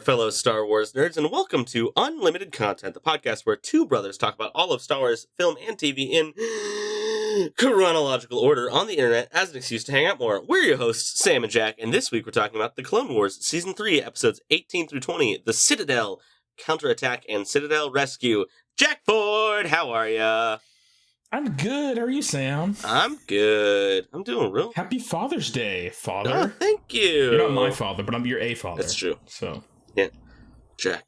fellow Star Wars nerds, and welcome to Unlimited Content, the podcast where two brothers talk about all of Star Wars film and TV in chronological order on the internet as an excuse to hang out more. We're your hosts, Sam and Jack, and this week we're talking about the Clone Wars Season 3, Episodes 18 through 20, The Citadel, Counterattack, and Citadel Rescue. Jack Ford, how are ya? I'm good. How are you, Sam? I'm good. I'm doing real. Happy Father's Day, father. Oh, thank you. You're not my father, but I'm your a father. That's true. So, yeah, Jack.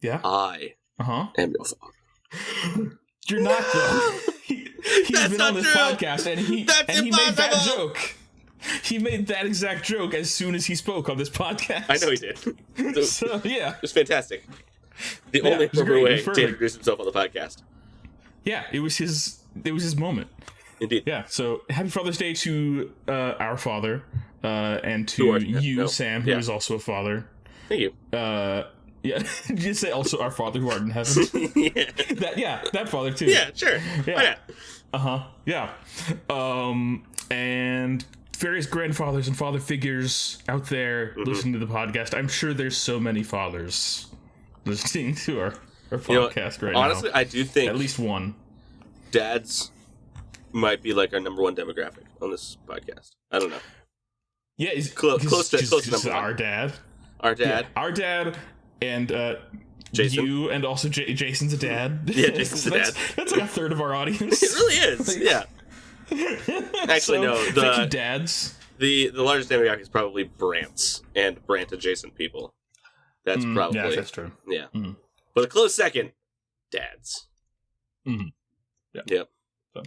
Yeah. I am your father. You're not though. He's been on this podcast, and he made that joke. He made that exact joke as soon as he spoke on this podcast. I know he did. So yeah, it was fantastic. The only appropriate way to introduce himself on the podcast. Yeah, it was his moment. Indeed. Yeah. So happy Father's Day to our father, and to you, Sam, who is also a father. Thank you. Yeah. Did you say also our Father who art in heaven? Yeah. That father too. Yeah, sure. Yeah. Yeah. And various grandfathers and father figures out there listening to the podcast. I'm sure there's so many fathers listening to our podcast right now. Honestly, I do think at least one. Dads might be like our number one demographic on this podcast. I don't know. Yeah, he's close to number one. Our dad. Yeah, our dad, and Jason. you, and also Jason's a dad. Yeah, Jason's a dad. That's like a third of our audience. It really is. Yeah. Actually, no. Thank you, dads. The largest demographic is probably Brants and Brant adjacent people. That's probably. Yeah, that's true. Yeah. Mm-hmm. But a close second, dads. Mm-hmm. Yeah. Yep. So.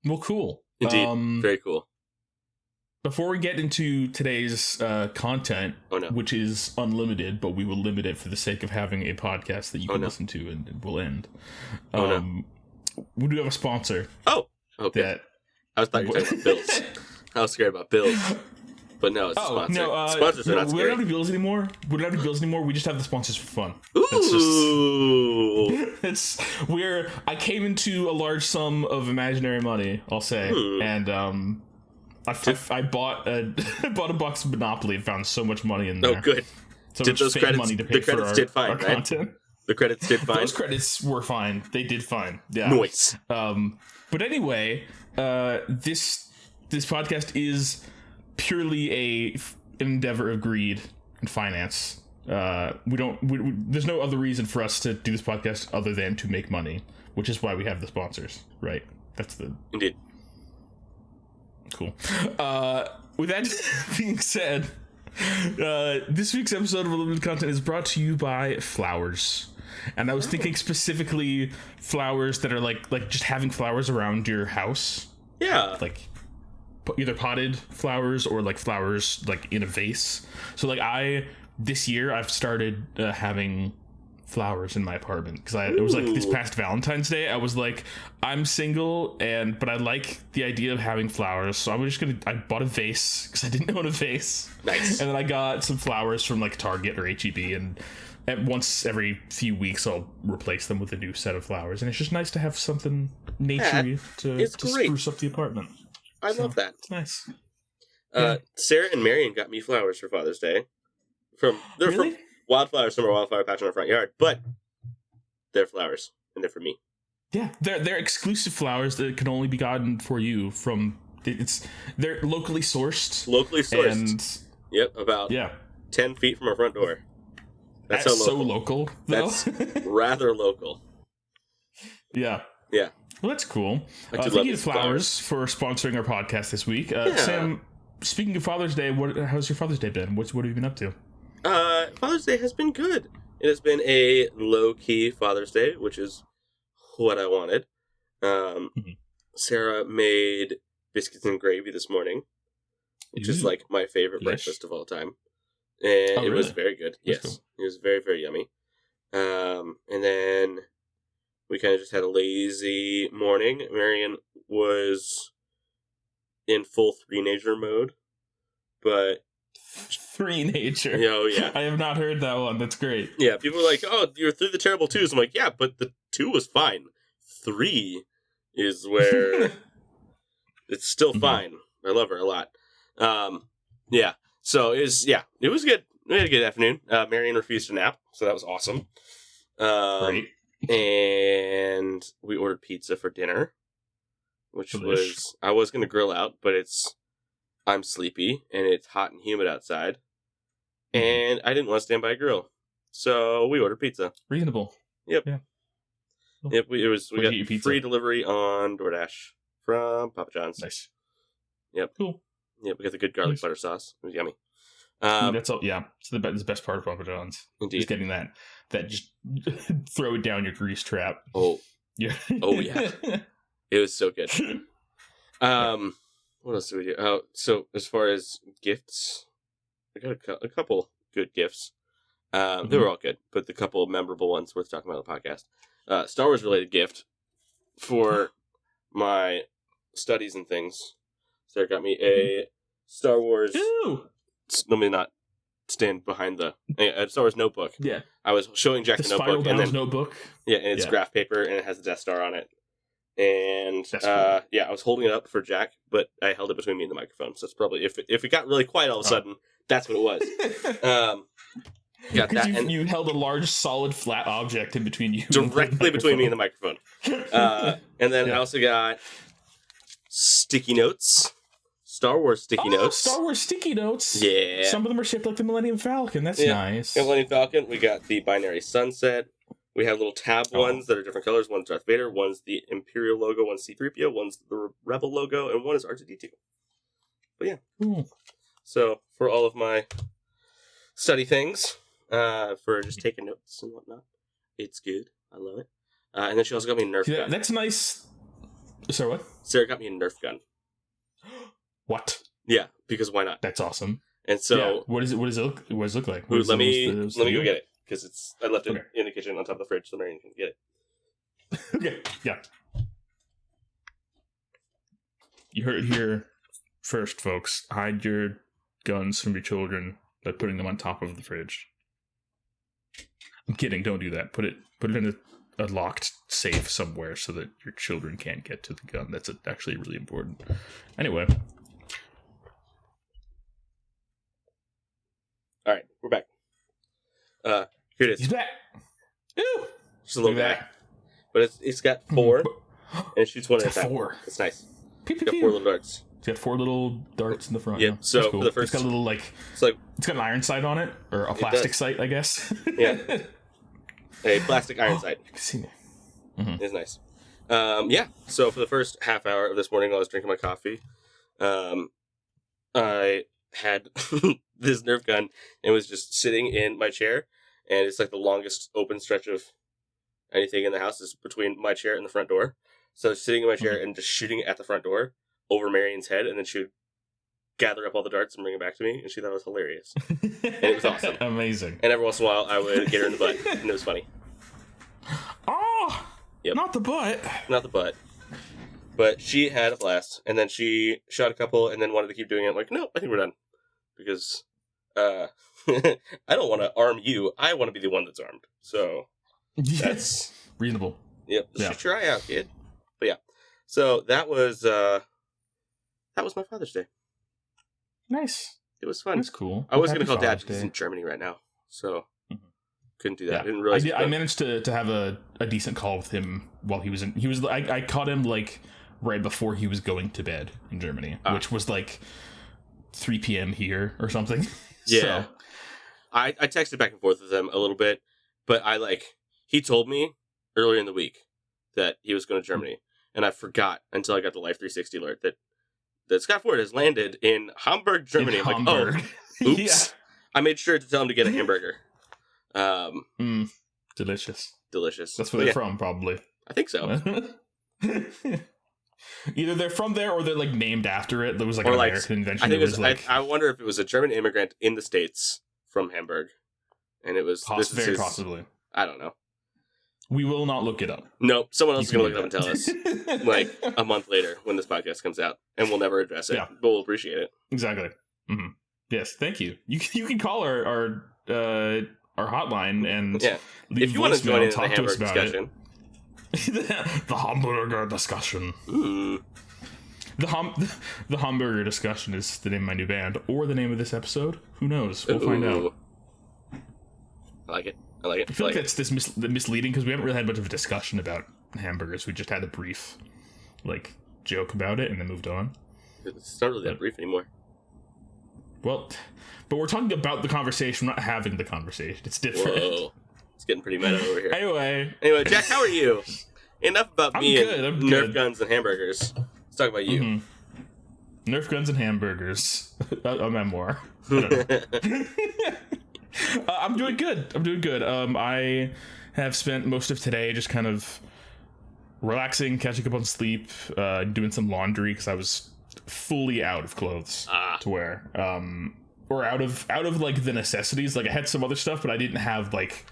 Well, cool. Indeed. Very cool. Before we get into today's content, which is unlimited, but we will limit it for the sake of having a podcast that you can listen to and it will end. We do have a sponsor. Oh, okay. I thought you were talking about bills. I was scared about bills. But no, it's a sponsor. No, sponsors are not scary. We don't have any bills anymore. We just have the sponsors for fun. Ooh. I came into a large sum of imaginary money, I'll say. And I bought a box of Monopoly and found so much money in there. Oh, good. So did those credits? Money to pay the credits did fine, right? Content. The credits did fine. Those credits were fine. They did fine. Yeah. Nice. But anyway, this podcast is purely an endeavor of greed and finance. There's no other reason for us to do this podcast other than to make money, which is why we have the sponsors, right? That's the indeed. Cool. With that being said, this week's episode of Unlimited Content is brought to you by flowers. And I was thinking specifically flowers that are like just having flowers around your house. Yeah. Like either potted flowers or like flowers like in a vase. So like this year I've started having flowers in my apartment because it was like this past Valentine's Day I was like, I'm single but I like the idea of having flowers, so I bought a vase because I didn't own a vase. Nice. And then I got some flowers from like Target or HEB, and once every few weeks I'll replace them with a new set of flowers, and it's just nice to have something naturey to spruce up the apartment. I love that. It's nice. Sarah and Marion got me flowers for Father's Day. From wildflowers from our wildflower patch in our front yard, but they're flowers and they're for me. Yeah, they're exclusive flowers that can only be gotten for you from. They're locally sourced. And yep, about 10 feet from our front door. That's so local. Though. That's rather local. Yeah. Yeah. Well, that's cool. Thank you to Flowers for sponsoring our podcast this week. Sam, speaking of Father's Day, how's your Father's Day been? What have you been up to? Father's Day has been good. It has been a low-key Father's Day, which is what I wanted. Sarah made biscuits and gravy this morning, which is like my favorite breakfast of all time. And it was very good. Yes. Cool. It was very, very yummy. And then we kind of just had a lazy morning. Marion was in full three-nager mode, but... Three-nager. Oh, yeah. I have not heard that one. That's great. Yeah, people are like, oh, you're through the terrible twos. I'm like, yeah, but the 2 was fine. 3 is where it's still fine. I love her a lot. Yeah. So it was good. We had a good afternoon. Marion refused to nap, so that was awesome. Great. And we ordered pizza for dinner, which was... I was going to grill out, but I'm sleepy, and it's hot and humid outside, and I didn't want to stand by a grill, so we ordered pizza. Reasonable. Yep. Yeah. Yep, we got free delivery on DoorDash from Papa John's. Nice. Yep. Cool. Yep, we got the good garlic butter sauce. It was yummy. That's all. Yeah, it's the best part of Papa John's. Indeed. Just getting that just throw it down your grease trap. Oh. Yeah. Oh yeah. It was so good. What else do we do? Oh, so as far as gifts, I got a couple good gifts. They were all good, but the couple memorable ones worth talking about on the podcast. Star Wars related gift for my studies and things. Sarah got me a Star Wars. Ooh. Let me not stand behind the Star Wars notebook. Yeah. I was showing Jack the notebook, and then notebook. Yeah, and it's graph paper, and it has the Death Star on it. And cool. I was holding it up for Jack, but I held it between me and the microphone. So it's probably if it got really quiet all of a sudden, that's what it was. Got that, and you held a large, solid, flat object in between you, directly between me and the microphone. And then I also got sticky notes, Star Wars sticky notes. Star Wars sticky notes. Yeah, some of them are shaped like the Millennium Falcon. That's nice. Millennium Falcon. We got the Binary Sunset. We have little tab ones that are different colors. One's Darth Vader, one's the Imperial logo, one's C-3PO, one's the Rebel logo, and one is R2-D2. But yeah. Ooh. So, for all of my study things, for just taking notes and whatnot, it's good. I love it. And then she also got me a Nerf gun. That's nice. Sorry, what? Sarah got me a Nerf gun. What? Yeah, because why not? That's awesome. And so... What does it look like? Let me go get it. Because I left it in the kitchen on top of the fridge, so Marion can get it. Okay, yeah. You heard it here first, folks. Hide your guns from your children by putting them on top of the fridge. I'm kidding. Don't do that. Put it in a locked safe somewhere so that your children can't get to the gun. That's actually really important. Anyway. All right, we're back. Here it is. He's back. Ooh. Just a little guy. But it's got 4, and it shoots 1 at a time. 4. It's nice. Pew, pew, It's got 4 little darts. It's got 4 little darts in the front. Yeah, so cool. for the first... It's got a little, it's got an iron sight on it, or a plastic sight, I guess. Yeah. A plastic iron sight. You can see it. It's nice. Yeah, so for the first half hour of this morning while I was drinking my coffee, I had this Nerf gun and was just sitting in my chair, and it's like the longest open stretch of anything in the house is between my chair and the front door. So I was sitting in my chair and just shooting at the front door over Marion's head, and then she would gather up all the darts and bring it back to me, and she thought it was hilarious. And it was awesome. Amazing. And every once in a while, I would get her in the butt, and it was funny. Oh! Yep. Not the butt. Not the butt. But she had a blast, and then she shot a couple, and then wanted to keep doing it. I'm like, no, I think we're done. Because, I don't want to arm you. I want to be the one that's armed. So, that's... reasonable. Yep. Shoot your eye out, kid. But yeah. So, that was my Father's Day. Nice. It was fun. That's cool. I was going to call Dad because he's in Germany right now. So, couldn't do that. Yeah. I didn't realize. I managed to have a decent call with him while he was in. I caught him right before he was going to bed in Germany, which was 3 p.m. here or something. Yeah. So. I texted back and forth with him a little bit, but he told me earlier in the week that he was going to Germany, and I forgot until I got the Life 360 alert that Scott Ford has landed in Hamburg, Germany. I'm Hamburg. like, oh, oops. Yeah. I made sure to tell him to get a hamburger. Delicious. That's where they're from, probably. I think so. Either they're from there or they're named after it. There was an American invention. I think I wonder if it was a German immigrant in the States from Hamburg, and it was very possibly. I don't know. We will not look it up. Nope, someone else is going to look it up and tell us a month later when this podcast comes out, and we'll never address it, but we'll appreciate it. Exactly. Mm-hmm. Yes, thank you. You can call our hotline and leave if you want to join in the Hamburger discussion. The Hamburger discussion. The Hamburger discussion is the name of my new band, or the name of this episode. Who knows? We'll find out. I like it. I like it. I feel like that's misleading because we haven't really had much of a discussion about hamburgers. We just had a brief, like, joke about it and then moved on. It's not really that brief anymore. Well, but we're talking about the conversation, not having the conversation. It's different. Whoa. It's getting pretty meta over here. Anyway, Jack, how are you? Enough about me and Nerf good. guns and hamburgers. Let's talk about you. Mm-hmm. Nerf guns and hamburgers. A memoir. I'm doing good. I have spent most of today just kind of relaxing, catching up on sleep, doing some laundry because I was fully out of clothes to wear. Or out of like the necessities. Like I had some other stuff, but I didn't have like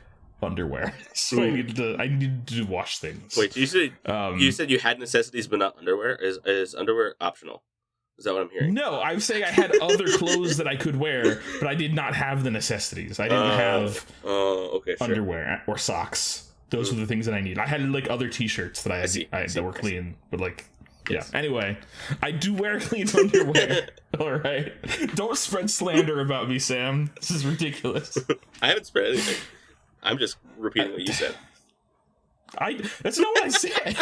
underwear, so I needed to wash things. Wait, you said you had necessities but not underwear? Is underwear optional? Is that what I'm hearing? No, I'm saying I had other clothes that I could wear, but I did not have the necessities. I didn't have underwear or socks. Those were the things that I needed. I had like other t-shirts that I had that were clean, but like yeah. Anyway, I do wear clean underwear. All right, don't spread slander about me, Sam. This is ridiculous. I haven't spread anything. I'm just repeating what you said. That's not what I said.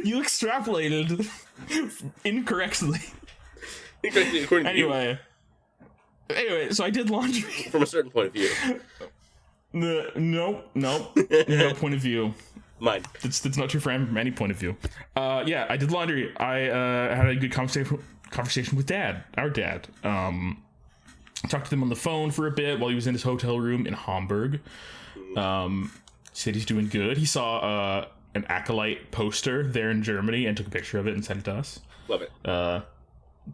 You extrapolated incorrectly. Incorrectly according to you. Anyway, so I did laundry. From a certain point of view. No point of view. Mine. That's not true from any point of view. Yeah, I did laundry. I had a good conversation with our dad. Talked to him on the phone for a bit while he was in his hotel room in Hamburg. Said he's doing good. He saw an Acolyte poster there in Germany and took a picture of it and sent it to us. Love it. So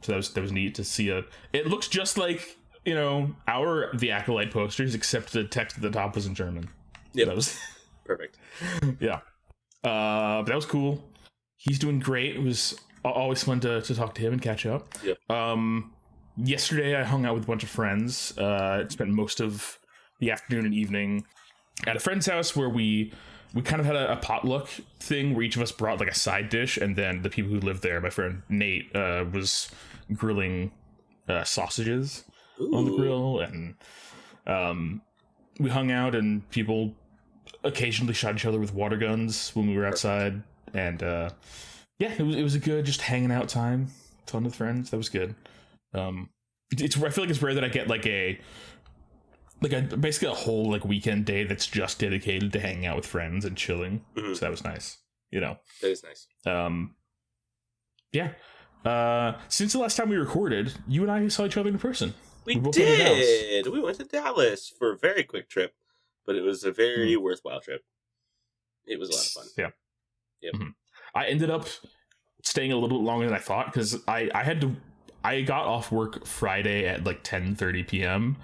that was neat to see. It looks just like, the Acolyte posters, except the text at the top was in German. Yeah, that was perfect. Yeah, but that was cool. He's doing great. It was always fun to talk to him and catch up. Yep. Yesterday I hung out with a bunch of friends. Spent most of the afternoon and evening at a friend's house where we kind of had a potluck thing where each of us brought like a side dish, and then the people who lived there, my friend Nate, was grilling sausages on the grill, and we hung out, and people occasionally shot each other with water guns when we were outside, and yeah, it was a good just hanging out time, fun with friends. That was good. I feel like it's rare that I get basically a whole like weekend day that's just dedicated to hanging out with friends and chilling. Mm-hmm. So that was nice. That is nice. Yeah. Since the last time we recorded, you and I saw each other in person. We did. We went to Dallas for a very quick trip, but it was a very worthwhile trip. It was a lot of fun. Yeah. Yep. Mm-hmm. I ended up staying a little bit longer than I thought because I got off work Friday at like 10:30 p.m.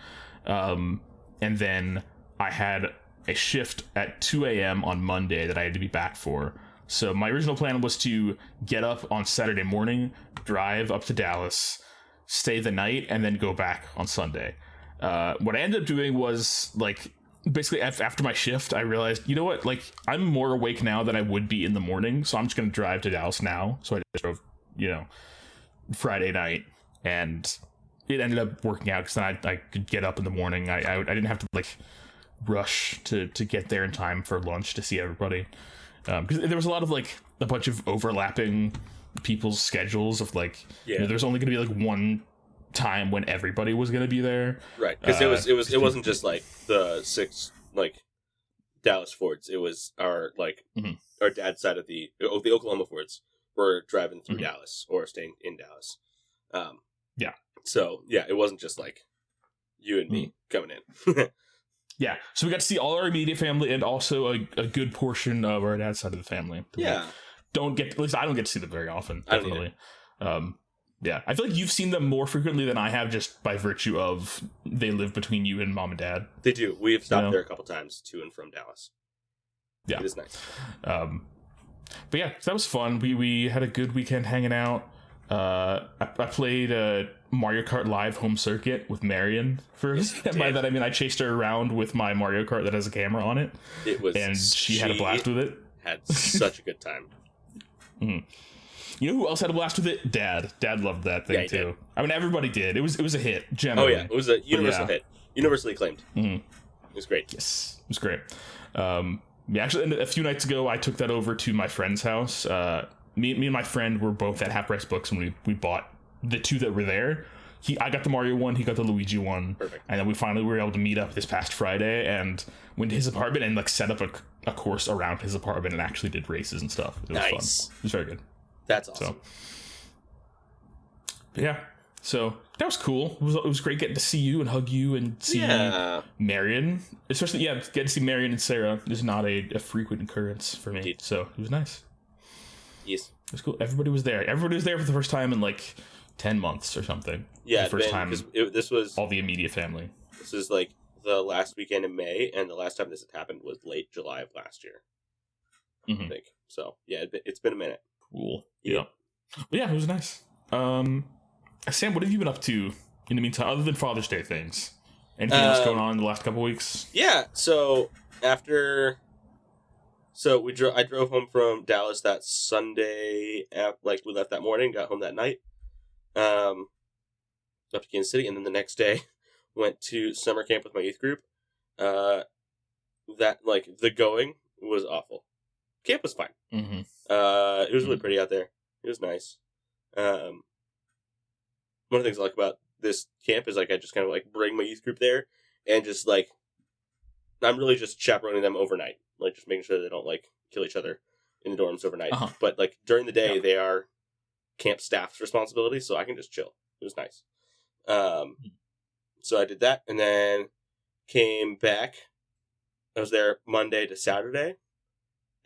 And then I had a shift at 2 a.m. on Monday that I had to be back for. So my original plan was to get up on Saturday morning, drive up to Dallas, stay the night, and then go back on Sunday. What I ended up doing was like basically after my shift, I realized, you know what, like I'm more awake now than I would be in the morning. So I'm just going to drive to Dallas now. So I just drove, Friday night, and it ended up working out because then I could get up in the morning. I didn't have to like rush to get there in time for lunch to see everybody, because there was a lot of like a bunch of overlapping people's schedules of like there's only going to be like one time when everybody was going to be there, right? Because it wasn't just like the 6 like Dallas Fords. It was our like our dad's side of the Oklahoma Fords were driving through Dallas or staying in Dallas. So yeah, it wasn't just like you and me coming in. Yeah, so we got to see all our immediate family and also a good portion of our dad's side of the family. Yeah, at least I don't get to see them very often. Definitely. Yeah, I feel like you've seen them more frequently than I have, just by virtue of they live between you and mom and dad. They do. We've stopped there a couple times to and from Dallas. Yeah, it is nice. But yeah, so that was fun. We had a good weekend hanging out. I played Mario Kart Live Home Circuit with Marion first. And by that I mean I chased her around with my Mario Kart that has a camera on it. And she had a blast with it. Had such a good time. You know who else had a blast with it? Dad loved that thing too. Did. I mean, everybody did. It was a hit. Generally. Oh yeah, it was a universal hit. Universally acclaimed. It was great. Yes, it was great. Actually, a few nights ago, I took that over to my friend's house. Me and my friend were both at Half Price Books when we bought the two that were there. I got the Mario one, he got the Luigi one. Perfect. And then we finally were able to meet up this past Friday and went to his apartment and like set up a course around his apartment and actually did races and stuff. It was fun. It was very good. That's awesome. So that was cool. It was great getting to see you and hug you and see Marion. Especially, getting to see Marion and Sarah is not a frequent occurrence for me. Indeed. So it was nice. Yes. It was cool. Everybody was there. Everybody was there for the first time in like 10 months or something. Yeah, the first time. This was all the immediate family. This is like the last weekend in May, and the last time this had happened was late July of last year. I think. So, yeah, it's been a minute. Cool. Yeah. But yeah, it was nice. Sam, what have you been up to in the meantime, other than Father's Day things? Anything else going on in the last couple weeks? Yeah, so I drove home from Dallas that Sunday, we left that morning, got home that night, up to Kansas City, and then the next day went to summer camp with my youth group. The going was awful. Camp was fine. It was really pretty out there. It was nice. One of the things I like about this camp is I just kind of bring my youth group there and just I'm really just chaperoning them overnight, just making sure they don't kill each other in the dorms overnight. But during the day they are camp staff's responsibility, so I can just chill. It was nice. So I did that and then came back. I was there Monday to Saturday,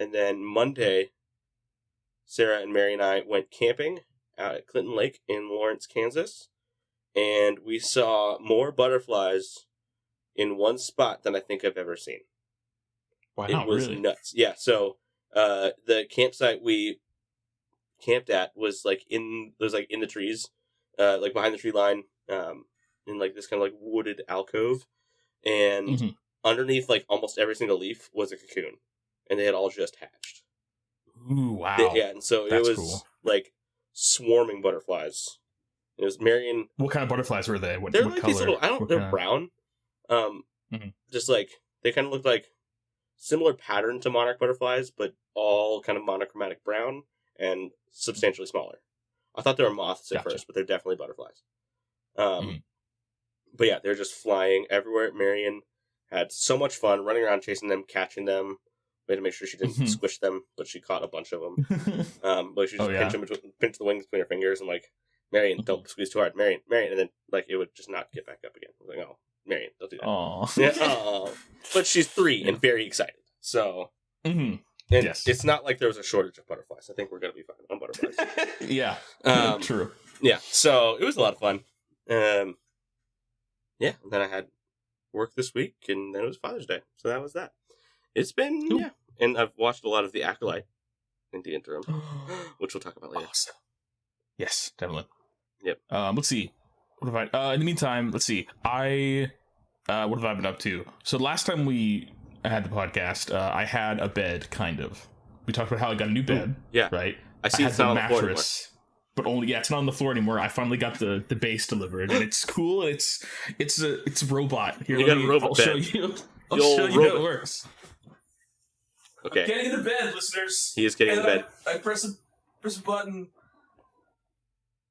and then Monday Sarah and Mary and I went camping out at Clinton Lake in Lawrence, Kansas, and we saw more butterflies in one spot than I think I've ever seen. Wow, it was really? Nuts. Yeah, so the campsite we camped at was in the trees, behind the tree line, in this kind of wooded alcove, and underneath almost every single leaf was a cocoon, and they had all just hatched. Ooh, wow. And so That's it was cool. Swarming butterflies. It was Marion. What kind of butterflies were they? What they're color? These little. They're brown. Just they kind of looked like similar pattern to monarch butterflies, but all kind of monochromatic brown and substantially smaller. I thought they were moths at first, but they're definitely butterflies. But yeah, they're just flying everywhere. Marion had so much fun running around chasing them, catching them. We had to make sure she didn't squish them, but she caught a bunch of them. But she just pinch the wings between her fingers and Marion, don't squeeze too hard, Marion, and then it would just not get back up again. I was like, oh, Marion, don't do that. Aww. Yeah, but she's 3 and very excited. So, it's not like there was a shortage of butterflies. I think we're gonna be fine on butterflies. Yeah, true. Yeah, so it was a lot of fun. And then I had work this week, and then it was Father's Day, so that was that. It's been and I've watched a lot of The Acolyte in the interim, which we'll talk about later. Awesome. Yes, definitely. Yep. Let's see. What have I? In the meantime, let's see. What have I been up to? So last time we had the podcast, I had a bed, kind of. We talked about how I got a new bed. Yeah. Right. I see it's not on the floor anymore. But only it's not on the floor anymore. I finally got the base delivered, and it's cool. It's a robot. Here, you got a robot bed. I'll show you how it works. Okay. I'm getting into bed, listeners. He is getting into bed. I press a button.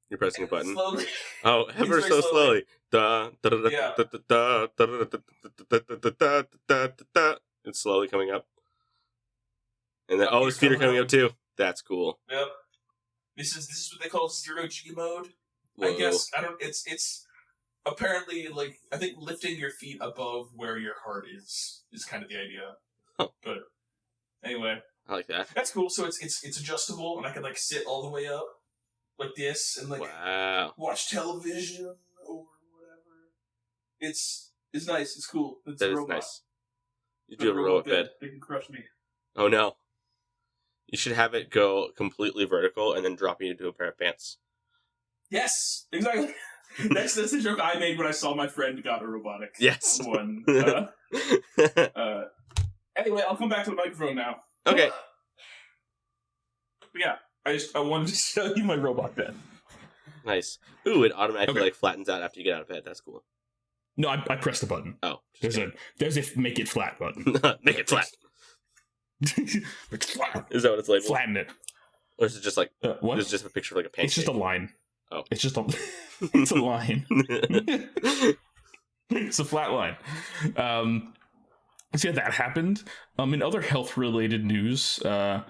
You're pressing a button. Slowly. Oh, ever so slowly. It's slowly coming up. And then his feet are coming up too. That's cool. Yep. This is what they call zero G mode. Whoa. I guess it's apparently I think lifting your feet above where your heart is kind of the idea. Huh. But anyway, I like that. that's cool. So it's adjustable, and I can sit all the way up like this and wow. watch television or whatever. It's nice. It's cool. It's that a is robot. nice. You do have a robot bed. They can crush me. Oh no. You should have it go completely vertical and then drop you into a pair of pants. Yes, exactly. That's the joke I made when I saw my friend got a robotic one. Anyway, I'll come back to the microphone now. Okay. But yeah, I wanted to show you my robot bed. Nice. Ooh, it automatically flattens out after you get out of bed. That's cool. No, I pressed the button. Oh. There's a make it flat button. Make it flat. It's flat. Is that what it's labeled? Flatten it. Or is it just like, what? it's just a picture of like a pancake? It's just a line. Oh. It's just a it's a line. It's a flat line. So yeah, that happened. In other health related news, I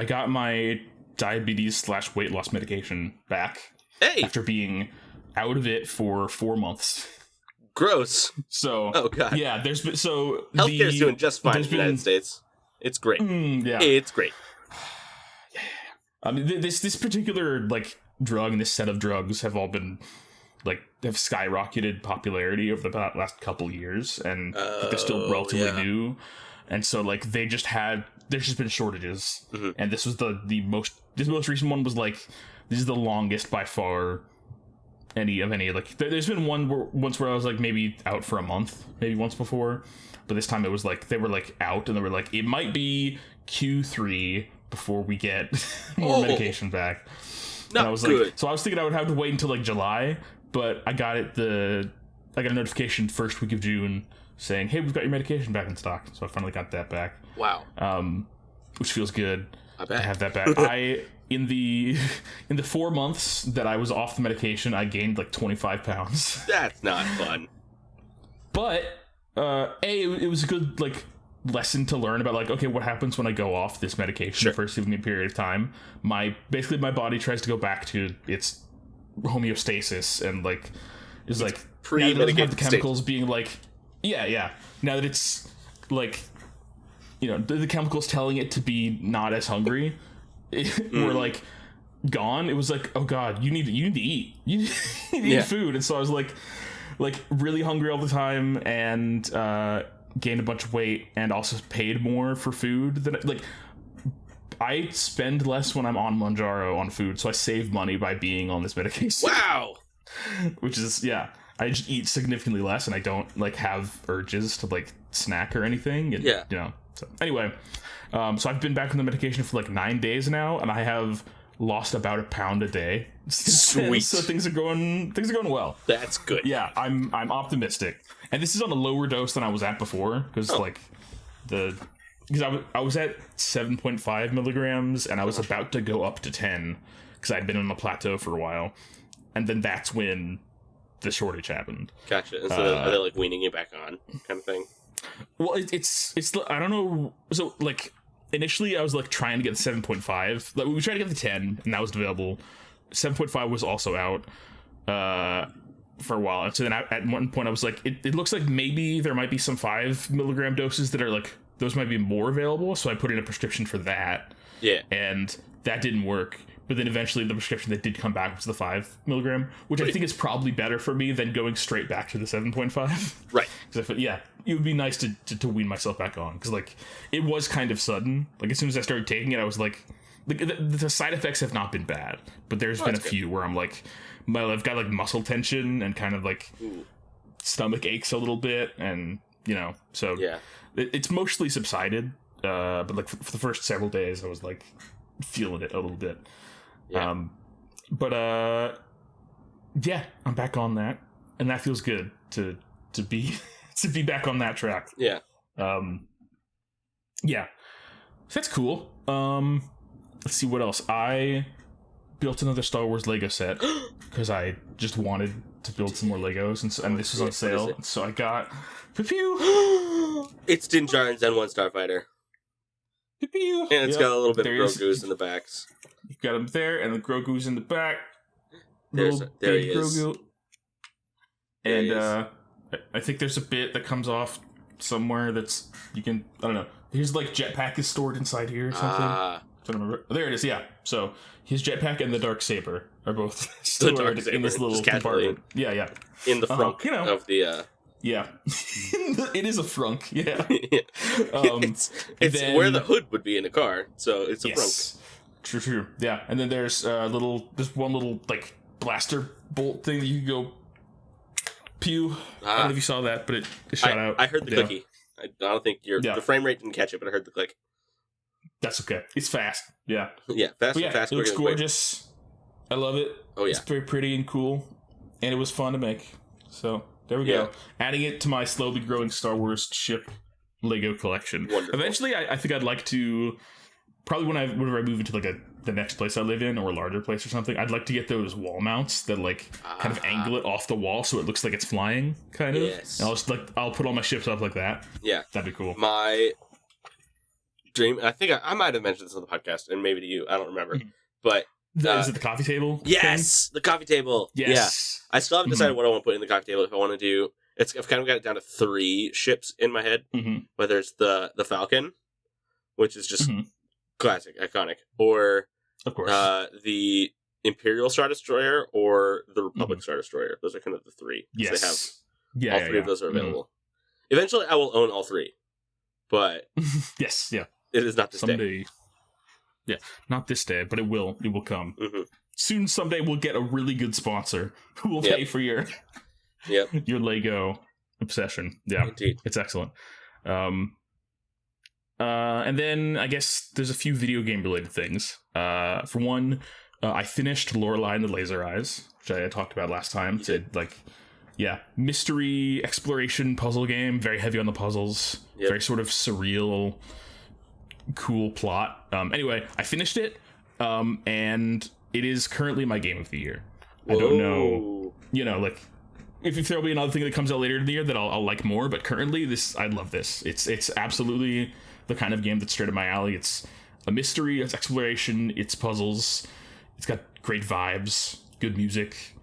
got my diabetes / weight loss medication back. Hey! After being out of it for 4 months. Gross. So oh god. Yeah, there's been healthcare's doing just fine in the United States. It's great. Yeah. It's great. I mean, this particular like drug and this set of drugs have all been like have skyrocketed popularity over the last couple years, and they're still relatively new. And so like there's just been shortages, and this was the most recent one was like this is the longest by far. Any like there's been once where I was like maybe out for a month, maybe once before, but this time it was like they were like out and they were like it might be Q3 before we get more medication back. Not and I was good. Like, so I was thinking I would have to wait until like July, but I got a notification first week of June saying, hey, we've got your medication back in stock. So I finally got that back. Wow. Which feels good. I bet. To have that back. In the 4 months that I was off the medication, I gained like 25 pounds. That's not fun. But it was a good like lesson to learn about like, okay, what happens when I go off this medication for a significant period of time? My body tries to go back to its homeostasis and like is like pre-medicated the chemicals being like now that it's like the chemicals telling it to be not as hungry were like gone. It was like, oh god, you need to eat. You need to eat food. And so I was like really hungry all the time and gained a bunch of weight and also paid more for food than like I spend less when I'm on Manjaro on food, so I save money by being on this medication. Wow. Which is I just eat significantly less and I don't like have urges to like snack or anything. And, so anyway, so I've been back on the medication for like 9 days now, and I have lost about a pound a day. Sweet. So things are going well. That's good. Yeah, I'm optimistic, and this is on a lower dose than I was at before because I was at 7.5 milligrams and I was about to go up to 10 because I'd been on a plateau for a while, and then that's when the shortage happened. Gotcha. And so are they like weaning you back on, kind of thing? Well, it's I don't know. So like initially I was like trying to get the 7.5. Like we tried to get the 10 and that was available. 7.5 was also out for a while. And so then at one point I was like, it looks like maybe there might be some 5 milligram doses that are like, those might be more available. So I put in a prescription for that. Yeah. And that didn't work. But then eventually the prescription that did come back was the 5 milligram, which I think is probably better for me than going straight back to the 7.5. Right. Because I thought, it would be nice to wean myself back on. Because, like, it was kind of sudden. Like, as soon as I started taking it, I was like, the side effects have not been bad. But there's been a few where I'm like, I've got, like, muscle tension and kind of, like, stomach aches a little bit. And, so it's mostly subsided. But, like, for the first several days, I was, like, feeling it a little bit. Yeah. I'm back on that, and that feels good to be back on that track. Yeah. So that's cool. Let's see what else. I built another Star Wars Lego set because I just wanted to build some more Legos, and this was on sale. So I got It's Djarin Zen-1 Starfighter. And it's got a little bit of Grogu's in the backs. You've got him there, and the Grogu's in the back. There he is. Grogu. And I think there's a bit that comes off somewhere that's you can I don't know. His like jetpack is stored inside here or something. I don't remember. There it is. Yeah. So his jetpack and the dark saber are both stored in this little compartment. Yeah. In the frunk of the. Yeah, it is a frunk. Yeah, it's where the hood would be in a car, so it's a frunk. True. Yeah, and then there's one little like blaster bolt thing that you can go pew. I don't know if you saw that, but it shot out. I heard the clicky. I don't think the frame rate didn't catch it, but I heard the click. That's okay. It's fast. Yeah. Yeah, fast. It looks gorgeous. I love it. Oh yeah, it's very pretty and cool, and it was fun to make. So There we go. Adding it to my slowly growing Star Wars ship Lego collection. Wonderful. Eventually, I think I'd like to, probably whenever I move into like the next place I live in or a larger place or something, I'd like to get those wall mounts that like kind of angle it off the wall so it looks like it's flying, kind of. Yes. And I'll put all my ships up like that. Yeah. That'd be cool. My dream, I think I might have mentioned this on the podcast, and maybe to you, I don't remember, but... Is it the coffee table? Yes! The coffee table! Yes. Yeah. I still haven't decided what I want to put in the coffee table. If I want to do... I've kind of got it down to 3 ships in my head. Whether it's the Falcon, which is just classic, iconic, or of course the Imperial Star Destroyer or the Republic Star Destroyer. Those are kind of the 3. Yes. They have all 3 of those are available. Eventually, I will own all 3, but yes, yeah, it is not this someday. day. Yeah, not this day, but it will. It will come soon. Someday we'll get a really good sponsor who will pay for your your Lego obsession. Yeah, indeed, it's excellent. And then I guess there's a few video game related things. For one, I finished Lorelei and the Laser Eyes, which I talked about last time. It's mystery exploration puzzle game, very heavy on the puzzles, very sort of surreal, cool plot. Anyway, I finished it, and it is currently my game of the year. Whoa. I don't know, like if there'll be another thing that comes out later in the year that I'll like more, but currently I love this. It's absolutely the kind of game that's straight up my alley. It's a mystery, it's exploration, it's puzzles, it's got great vibes, good music.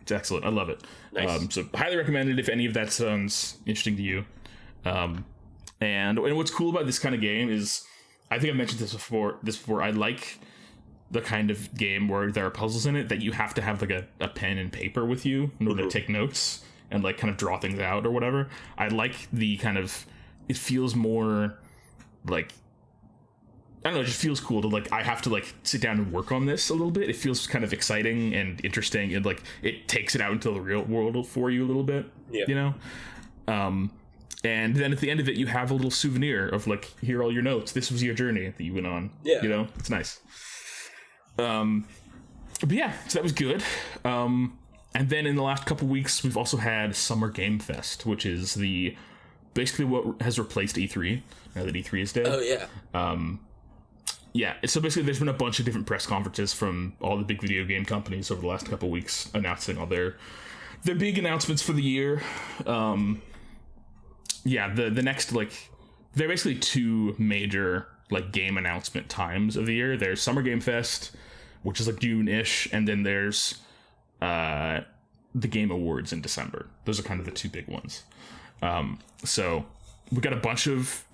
It's excellent. I love it. Nice. So highly recommended if any of that sounds interesting to you. And what's cool about this kind of game is, I think I've mentioned this before. I like the kind of game where there are puzzles in it that you have to have like a pen and paper with you in order to take notes and like kind of draw things out or whatever. I like the kind of, it feels more like, I don't know, it just feels cool to like, I have to like sit down and work on this a little bit. It feels kind of exciting and interesting, and like it takes it out into the real world for you a little bit, you know? And then at the end of it, you have a little souvenir of like, here are all your notes. This was your journey that you went on. Yeah. You know, it's nice. But yeah, so that was good. And then in the last couple weeks, we've also had Summer Game Fest, which is basically what has replaced E3 now that E3 is dead. Oh yeah. Yeah, so basically there's been a bunch of different press conferences from all the big video game companies over the last couple weeks announcing all their big announcements for the year. Yeah, the next, like, there are basically 2 major like game announcement times of the year. There's Summer Game Fest, which is like June-ish, and then there's the Game Awards in December. Those are kind of the 2 big ones. So we got a bunch of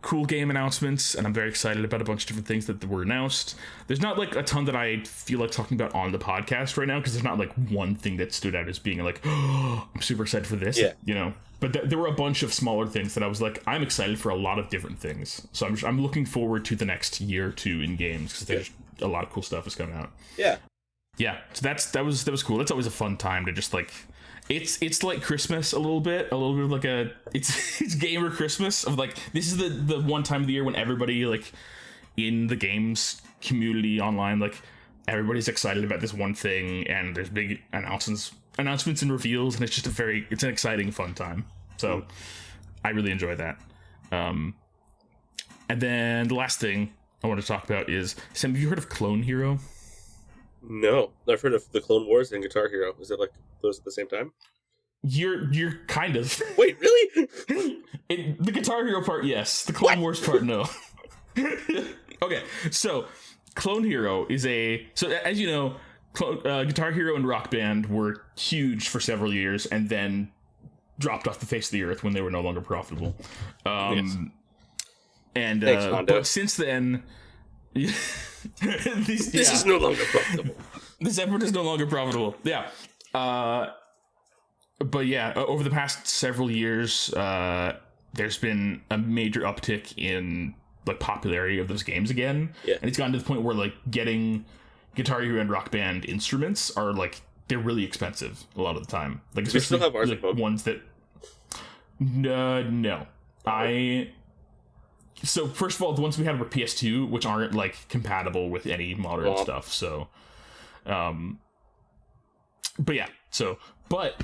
cool game announcements, and I'm very excited about a bunch of different things that were announced. There's not like a ton that I feel like talking about on the podcast right now, because there's not like one thing that stood out as being like, oh, I'm super excited for this, you know. But there were a bunch of smaller things that I was like, I'm excited for a lot of different things. So I'm looking forward to the next year or 2 in games, because there's a lot of cool stuff is coming out. Yeah. So that was cool. That's always a fun time to just like, it's like Christmas a little bit of like it's gamer Christmas, of like, this is the one time of the year when everybody like in the games community online, like everybody's excited about this one thing, and there's big announcements and reveals, and it's just it's an exciting, fun time. So I really enjoy that. And then the last thing I want to talk about is, Sam, have you heard of Clone Hero? No, I've heard of the Clone Wars and Guitar Hero. Is it like those at the same time? You're kind of. Wait, really? The Guitar Hero part, yes. The Clone Wars part, no. Okay, so Clone Hero is so as you know, Guitar Hero and Rock Band were huge for several years, and then dropped off the face of the earth when they were no longer profitable. Yes. And thanks, Hondo. But since then, this is no longer profitable. This effort is no longer profitable. Yeah. But yeah, over the past several years, there's been a major uptick in like popularity of those games again. Yeah. And it's gotten to the point where like getting Guitar Hero and Rock Band instruments are like, they're really expensive a lot of the time. Like, especially still have ours like ones that no. So first of all, the ones we had were PS2, which aren't like compatible with any modern stuff. So, but yeah. So, but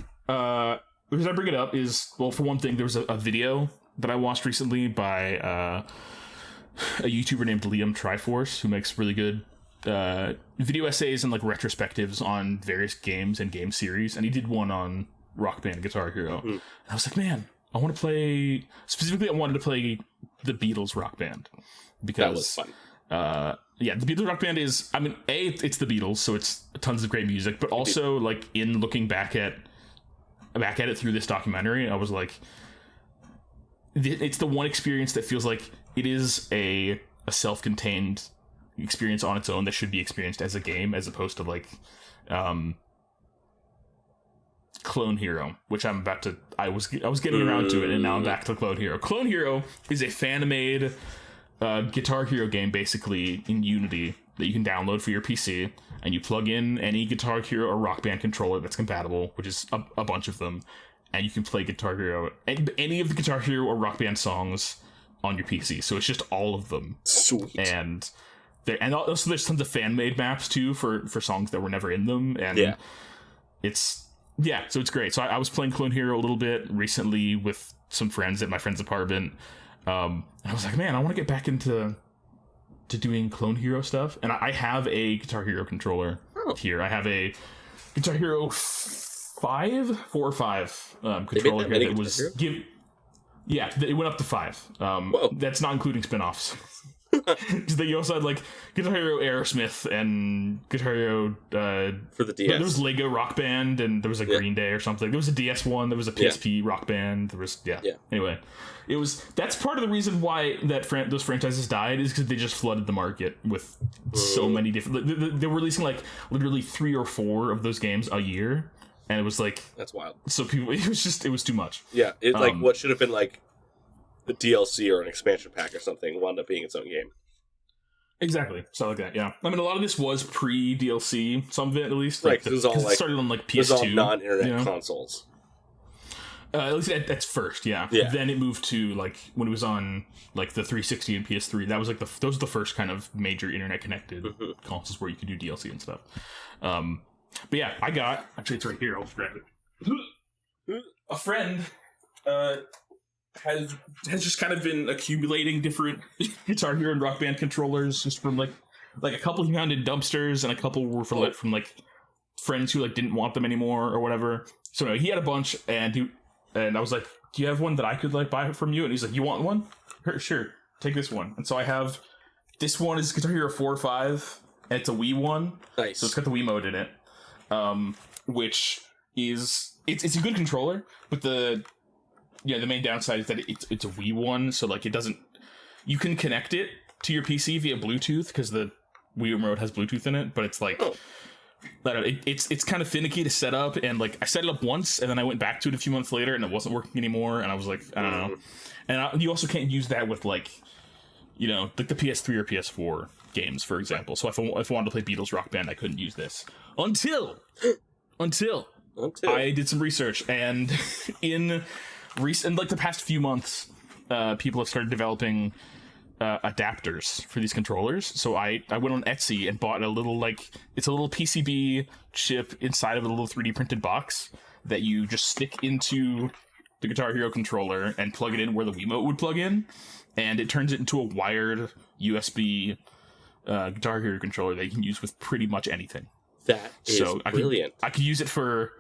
reason I bring it up is, well, for one thing, there was a video that I watched recently by a YouTuber named Liam Triforce, who makes really good video essays and like retrospectives on various games and game series, and he did one on Rock Band Guitar Hero. And I was like, man, I wanted to play the Beatles Rock Band, because that was fun. Yeah, the Beatles Rock Band is, I mean, it's the Beatles, so it's tons of great music, but also like in looking back at it through this documentary, I was like, it's the one experience that feels like it is a self-contained experience on its own that should be experienced as a game, as opposed to like Clone Hero, which I was getting around to it, and now I'm back to Clone Hero. Clone Hero is a fan-made Guitar Hero game, basically in Unity, that you can download for your PC, and you plug in any Guitar Hero or Rock Band controller that's compatible, which is a bunch of them, and you can play Guitar Hero, any of the Guitar Hero or Rock Band songs on your PC. So it's just all of them. Sweet. And also there's tons of fan-made maps too for songs that were never in them, and so it's great. So I was playing Clone Hero a little bit recently with some friends at my friend's apartment. And I was like, man, I want to get back into doing Clone Hero stuff. And I have a Guitar Hero controller here. I have a Guitar Hero 4 or 5 controller here that was it went up to 5. That's not including spin-offs. Because you also had like Guitar Hero Aerosmith and Guitar Hero for the DS. There was Lego Rock Band, and there was a Green Day or something. There was a DS one. There was a PSP Rock Band. There was Anyway, that's part of the reason why those franchises died, is because they just flooded the market with so many different. They were releasing like literally 3 or 4 of those games a year, and it was like, that's wild. So people, it was too much. Yeah, it like what should have been like a DLC or an expansion pack or something wound up being its own game. Exactly. So like that, yeah. I mean, a lot of this was pre-DLC, some of it at least. Right, it was all like, started on like PS2. It was all non-internet consoles. At least that's first, yeah. Then it moved to like when it was on like the 360 and PS3. That was like those were the first kind of major internet-connected consoles where you could do DLC and stuff. But yeah, actually it's right here. I'll grab it. A friend has just kind of been accumulating different Guitar Hero and Rock Band controllers, just from like a couple he found in dumpsters, and a couple were from like friends who like didn't want them anymore or whatever. So no, he had a bunch, and I was like, "Do you have one that I could like buy from you?" And he's like, "You want one? Sure, take this one." And so I have this one is Guitar Hero 4 or 5, and it's a Wii one. Nice. So it's got the Wii mode in it, which is it's a good controller, but the main downside is that it's a Wii one, so like you can connect it to your PC via Bluetooth, because the Wii remote has Bluetooth in it, but it's like I don't know, it's kind of finicky to set up, and like I set it up once, and then I went back to it a few months later, and it wasn't working anymore, and I was like, I don't know. And you also can't use that with like the PS3 or PS4 games, for example. So if I wanted to play Beatles Rock Band, I couldn't use this until I did some research, and in like the past few months, people have started developing adapters for these controllers. So I went on Etsy and bought it's a little PCB chip inside of a little 3D printed box that you just stick into the Guitar Hero controller and plug it in where the Wiimote would plug in, and it turns it into a wired USB Guitar Hero controller that you can use with pretty much anything. That is brilliant. I could use it for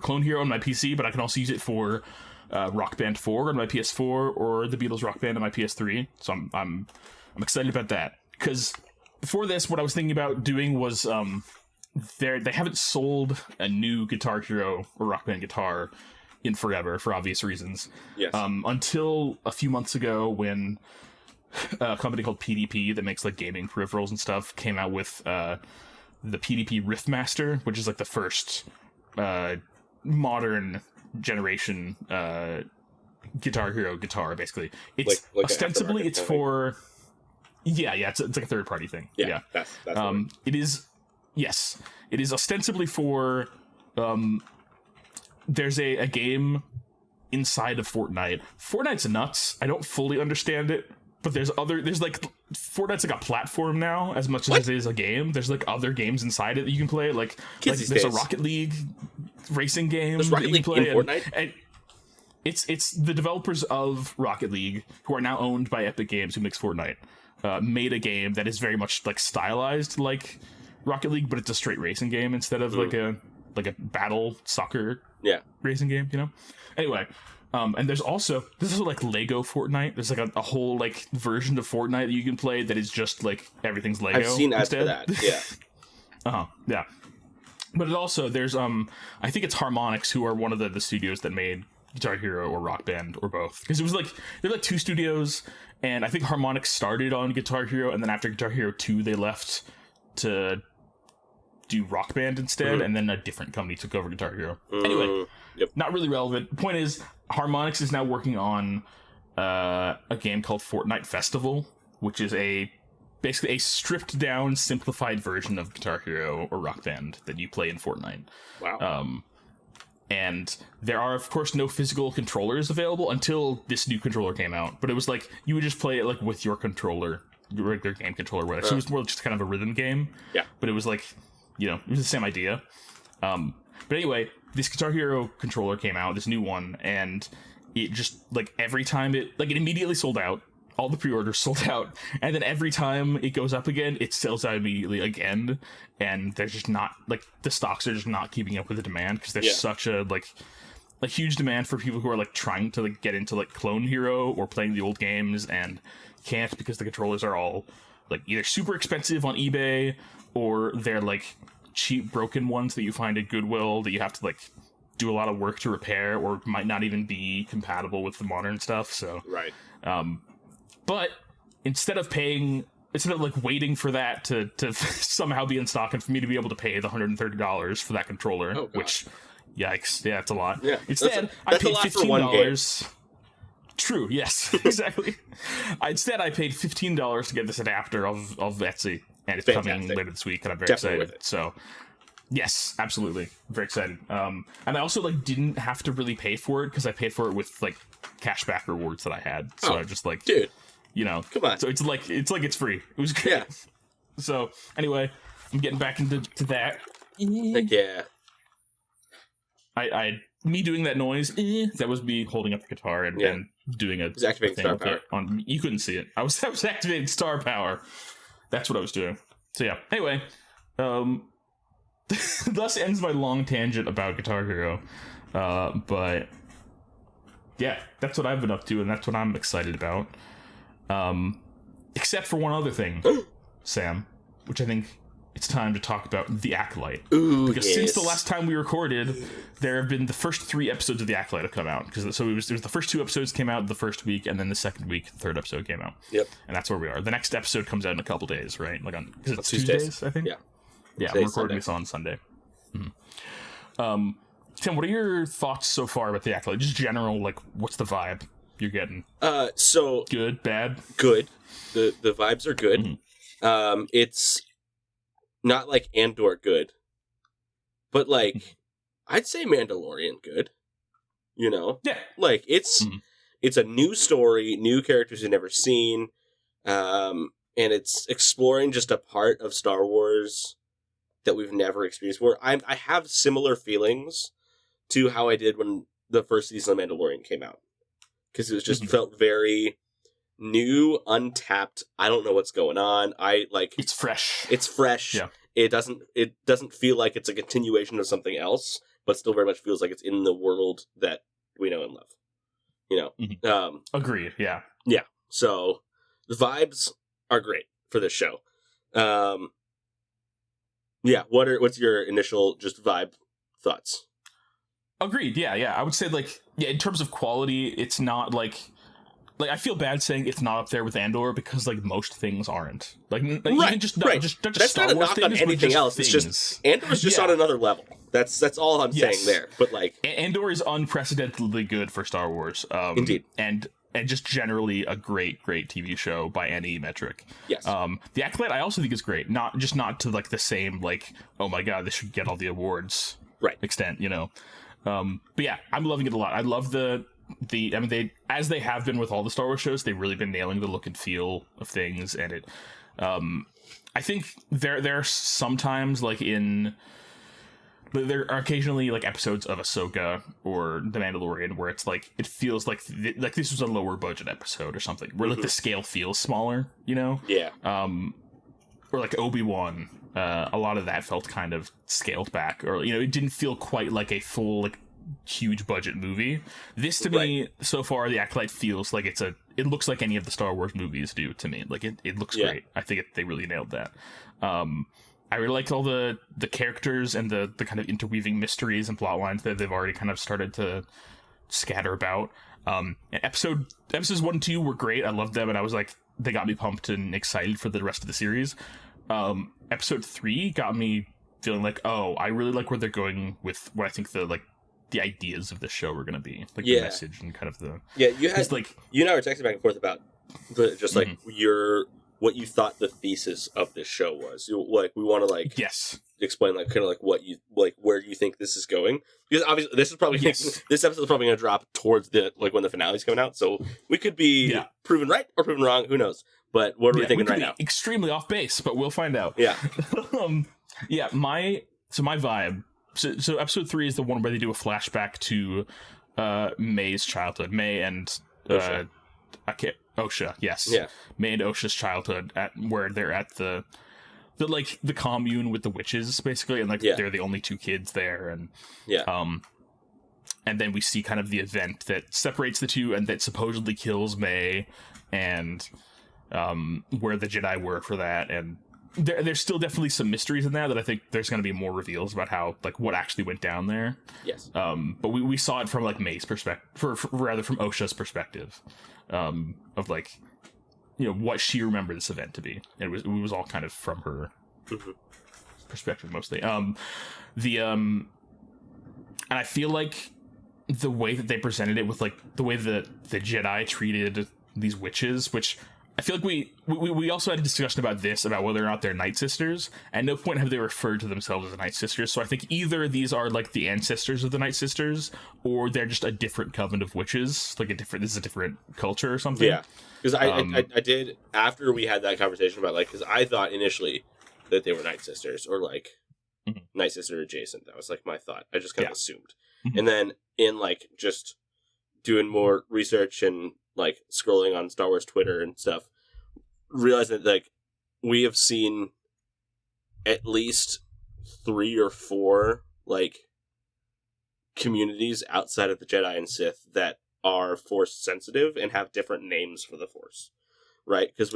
Clone Hero on my PC, but I can also use it for Rock Band 4 on my PS4 or the Beatles Rock Band on my PS3. So I'm excited about that, because before this, what I was thinking about doing was they haven't sold a new Guitar Hero or Rock Band guitar in forever, for obvious reasons. Yes. Until a few months ago, when a company called PDP that makes like gaming peripherals and stuff came out with the PDP Riffmaster, which is like the first modern generation Guitar Hero guitar. Basically, it's like ostensibly it's for it's like a third party thing. That's it is ostensibly for there's a game inside of Fortnite. Fortnite's nuts. I don't fully understand it, but there's like Fortnite's like a platform now as much as it is a game. There's like other games inside it that you can play. Like there's a Rocket League racing game. There's Rocket League in Fortnite? And it's the developers of Rocket League, who are now owned by Epic Games, who makes Fortnite, made a game that is very much like stylized like Rocket League, but it's a straight racing game instead of like a battle soccer racing game, you know? Anyway, and there's also like Lego Fortnite. There's like a whole like version of Fortnite that you can play that is just like everything's Lego. I've seen ads for that. Yeah. Yeah. But it also there's I think it's Harmonix, who are one of the studios that made Guitar Hero or Rock Band or both, because it was like they're like two studios, and I think Harmonix started on Guitar Hero, and then after Guitar Hero 2 they left to do Rock Band instead, and then a different company took over Guitar Hero. Anyway, not really relevant. The point is, Harmonix is now working on a game called Fortnite Festival, which is basically a stripped down, simplified version of Guitar Hero or Rock Band that you play in Fortnite. Wow. And there are, of course, no physical controllers available until this new controller came out. But it was like, you would just play it like with your controller, your regular game controller, whatever. So it was more just kind of a rhythm game. Yeah. But it was like, you know, it was the same idea. But anyway, this Guitar Hero controller came out, this new one, and it just, like, every time it immediately sold out. All the pre-orders sold out, and then every time it goes up again, it sells out immediately again, and there's just not, like, the stocks are just not keeping up with the demand, because there's such a huge demand for people who are, like, trying to, like, get into, like, Clone Hero or playing the old games, and can't because the controllers are all, like, either super expensive on eBay, or they're, like, cheap, broken ones that you find at Goodwill that you have to, like, do a lot of work to repair, or might not even be compatible with the modern stuff, so... Right. But instead of like waiting for that to somehow be in stock and for me to be able to pay the $130 for that controller, which, yikes, yeah, it's a lot. Yeah, instead, I paid $15. True, yes, exactly. Instead, I paid $15 to get this adapter of Etsy, and it's coming later this week, and I'm very excited. So, yes, absolutely, very excited. And I also like didn't have to really pay for it because I paid for it with like cashback rewards that I had. So I just like, dude. You know, come on. So it's it's free. It was great. Yeah. So anyway, I'm getting back into that. Heck yeah. Me doing that noise. That was me holding up the guitar and doing a. It was activating star power. You couldn't see it. I was activating star power. That's what I was doing. So yeah. Anyway, thus ends my long tangent about Guitar Hero. But yeah, that's what I've been up to, and that's what I'm excited about. Except for one other thing, Sam, which I think it's time to talk about The Acolyte. Ooh, because since the last time we recorded, there have been the first 3 episodes of The Acolyte have come out. There was the first 2 episodes came out the first week, and then the second week, the 3rd episode came out. Yep. And that's where we are. The next episode comes out in a couple days, right? Like on it's Tuesdays, I think. Yeah. Yeah, I'm recording this on Sunday. Mm-hmm. Tim, what are your thoughts so far about The Acolyte? Just general, like, what's the vibe you're getting? So good, bad, good. The vibes are good. Mm-hmm. It's not like Andor good, but like I'd say Mandalorian good. You know, like it's a new story, new characters you've never seen, and it's exploring just a part of Star Wars that we've never experienced before. I have similar feelings to how I did when the first season of Mandalorian came out. Because it was just felt very new, untapped. I don't know what's going on. It's fresh. It's fresh. Yeah. It doesn't feel like it's a continuation of something else, but still very much feels like it's in the world that we know and love. You know? Agreed. Yeah. Yeah. So the vibes are great for this show. Yeah. What's your initial just vibe thoughts? Agreed. Yeah. I would say in terms of quality, it's not like I feel bad saying it's not up there with Andor because like most things aren't. Even just that's Star not a Wars knock things, on anything else. things. It's just Andor's just on another level. That's all I'm saying there. But like Andor is unprecedentedly good for Star Wars. Indeed. And just generally a great TV show by any metric. Yes. The Acolyte I also think is great. Not to like the same like, oh my god, this should get all the awards extent, you know. But yeah, I'm loving it a lot. I love they as they have been with all the Star Wars shows, they've really been nailing the look and feel of things, and it I think there are sometimes like in there are occasionally like episodes of Ahsoka or The Mandalorian where it's like it feels like this was a lower budget episode or something, where like the scale feels smaller, you know? Yeah. Or like Obi-Wan, a lot of that felt kind of scaled back, or it didn't feel quite like a full like huge budget movie. This to me so far, the Acolyte feels like it looks like any of the Star Wars movies do to me. Like it looks great. I think they really nailed that. I really liked all the characters and the kind of interweaving mysteries and plot lines that they've already kind of started to scatter about. And episodes 1 and 2 were great. I loved them, and I was like, they got me pumped and excited for the rest of the series. Episode 3 got me feeling like, oh, I really like where they're going with what I think the ideas of the show are going to be, like the message and kind of the you had like you and I were texting back and forth about like what you thought the thesis of this show was. Like we want to explain like kind of like what you like where you think this is going, because obviously this is probably this episode is probably going to drop towards the like when the finale's coming out, so we could be proven right or proven wrong, who knows. But what are we thinking right now? Extremely off base, but we'll find out. My vibe. So episode 3 is the one where they do a flashback to May's childhood. May and Osha, yes. Yeah. May and Osha's childhood where they're at the commune with the witches, basically, and they're the only 2 kids there, and and then we see kind of the event that separates the 2 and that supposedly kills May, and where the Jedi were for that, and there's still definitely some mysteries in that I think there's going to be more reveals about how like what actually went down there. Yes. But we saw it from like May's perspective, rather from Osha's perspective, of like what she remembered this event to be. It was all kind of from her perspective mostly. And I feel like the way that they presented it with like the way that the Jedi treated these witches, which I feel like we also had a discussion about this, about whether or not they're Night Sisters. At no point have they referred to themselves as Night Sisters, so I think either these are like the ancestors of the Night Sisters, or they're just a different coven of witches, like this is a different culture or something. Yeah, because I did, after we had that conversation about like, because I thought initially that they were Night Sisters, or like Night Sister adjacent. That was like my thought. I just kind of assumed. And then in like just doing more research and like scrolling on Star Wars Twitter and stuff, realize that like we have seen at least 3 or 4 like communities outside of the Jedi and Sith that are Force sensitive and have different names for the Force, right? Because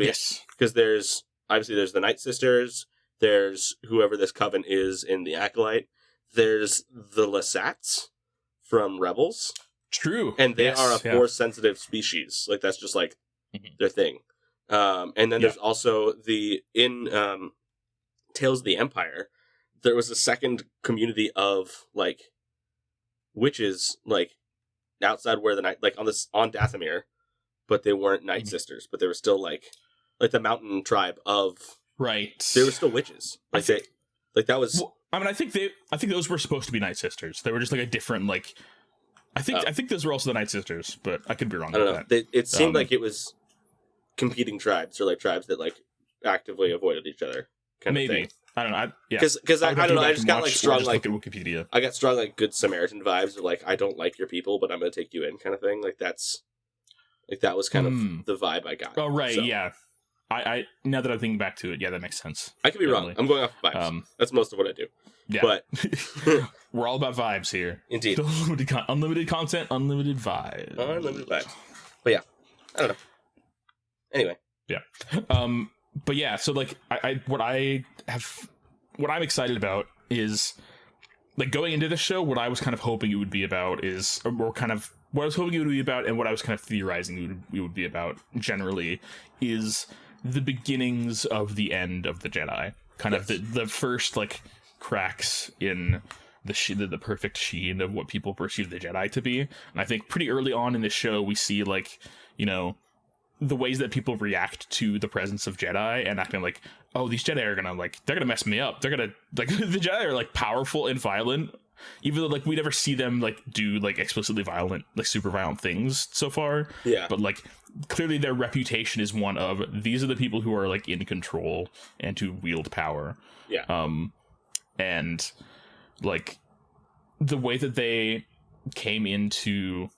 there's the Night Sisters, there's whoever this coven is in the Acolyte, there's the Lasats from Rebels. True. And they are a Force-sensitive species. Like, that's just, like, their thing. And then there's also in Tales of the Empire, there was a second community of, like, witches, like, outside where the night, like, on Dathomir, but they weren't Night Sisters, but they were still, like the mountain tribe of... Right. They were still witches. Like, that was... Well, I mean, I think those were supposed to be Night Sisters. They were just, like, a different, like... I think those were also the Night Sisters, but I could be wrong. I don't know. It seemed like it was competing tribes, or like tribes that like actively avoided each other. Maybe. I don't know. Because I don't know. I just got like strong like look at Wikipedia. I got strong like Good Samaritan vibes of like I don't like your people, but I'm going to take you in kind of thing. Like that was kind of the vibe I got. Oh right, so. Yeah. I now that I'm thinking back to it, yeah, that makes sense. I could be wrong. I'm going off of vibes. That's most of what I do. Yeah. But we're all about vibes here. Indeed. Unlimited content, unlimited vibes. Unlimited vibes. But yeah, I don't know. Anyway. Yeah. But yeah, so like what I'm excited about is like going into the show, what I was kind of hoping it would be about is, or kind of what I was hoping it would be about, and what I was kind of theorizing it would be about generally, is the beginnings of the end of the Jedi. Kind of the first like cracks in the perfect sheen of what people perceive the Jedi to be. And I think pretty early on in the show we see like, the ways that people react to the presence of Jedi and acting like, oh, these Jedi are gonna they're gonna mess me up. They're gonna the Jedi are like powerful and violent, even though like we never see them like do like explicitly violent, like super violent things so far. Yeah. But like clearly their reputation is one of, these are the people who are like in control and to wield power. Yeah. And like the way that they came into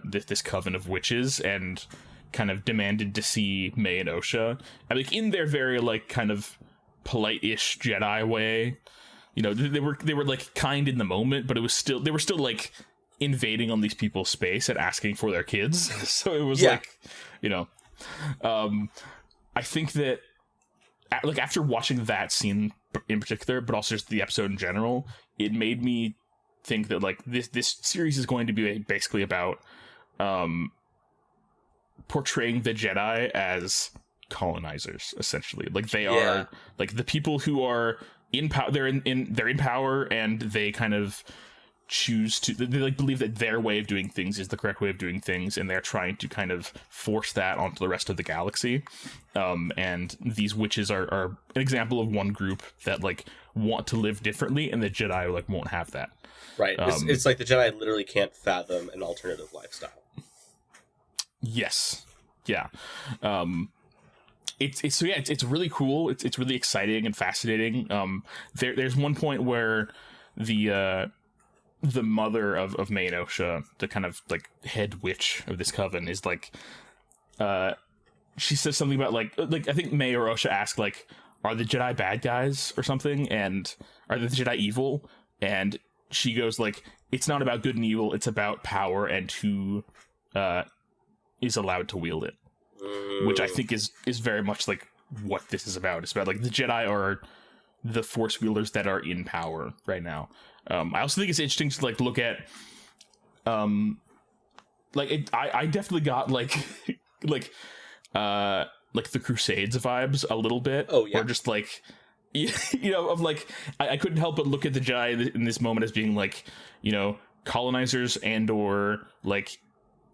this coven of witches and kind of demanded to see May and Osha, and like in their very like kind of polite-ish Jedi way, you know, they were like kind in the moment, but they were still like invading on these people's space and asking for their kids. So it was like, you know, I think that like after watching that scene in particular, but also just the episode in general, it made me think that like this series is going to be basically about portraying the Jedi as colonizers, essentially. Like they are like the people who are in power. They're in power, and they kind of choose to. They like believe that their way of doing things is the correct way of doing things, and they're trying to kind of force that onto the rest of the galaxy. And these witches are an example of one group that like want to live differently, and the Jedi like won't have that. Right. It's like the Jedi literally can't fathom an alternative lifestyle. Yes. Yeah. It's really cool. It's really exciting and fascinating. There's one point where the mother of May and Osha, the kind of like head witch of this coven, is like, she says something about like I think May or Osha ask like, are the Jedi bad guys or something, and are the Jedi evil? And she goes like, it's not about good and evil, it's about power and who is allowed to wield it. Which I think is very much like what this is about. It's about like the Jedi are the force wielders that are in power right now. I also think it's interesting to like look at I definitely got like like the Crusades vibes a little bit. Oh yeah. Or just like you know, of like I couldn't help but look at the Jedi in this moment as being like, you know, colonizers and or like,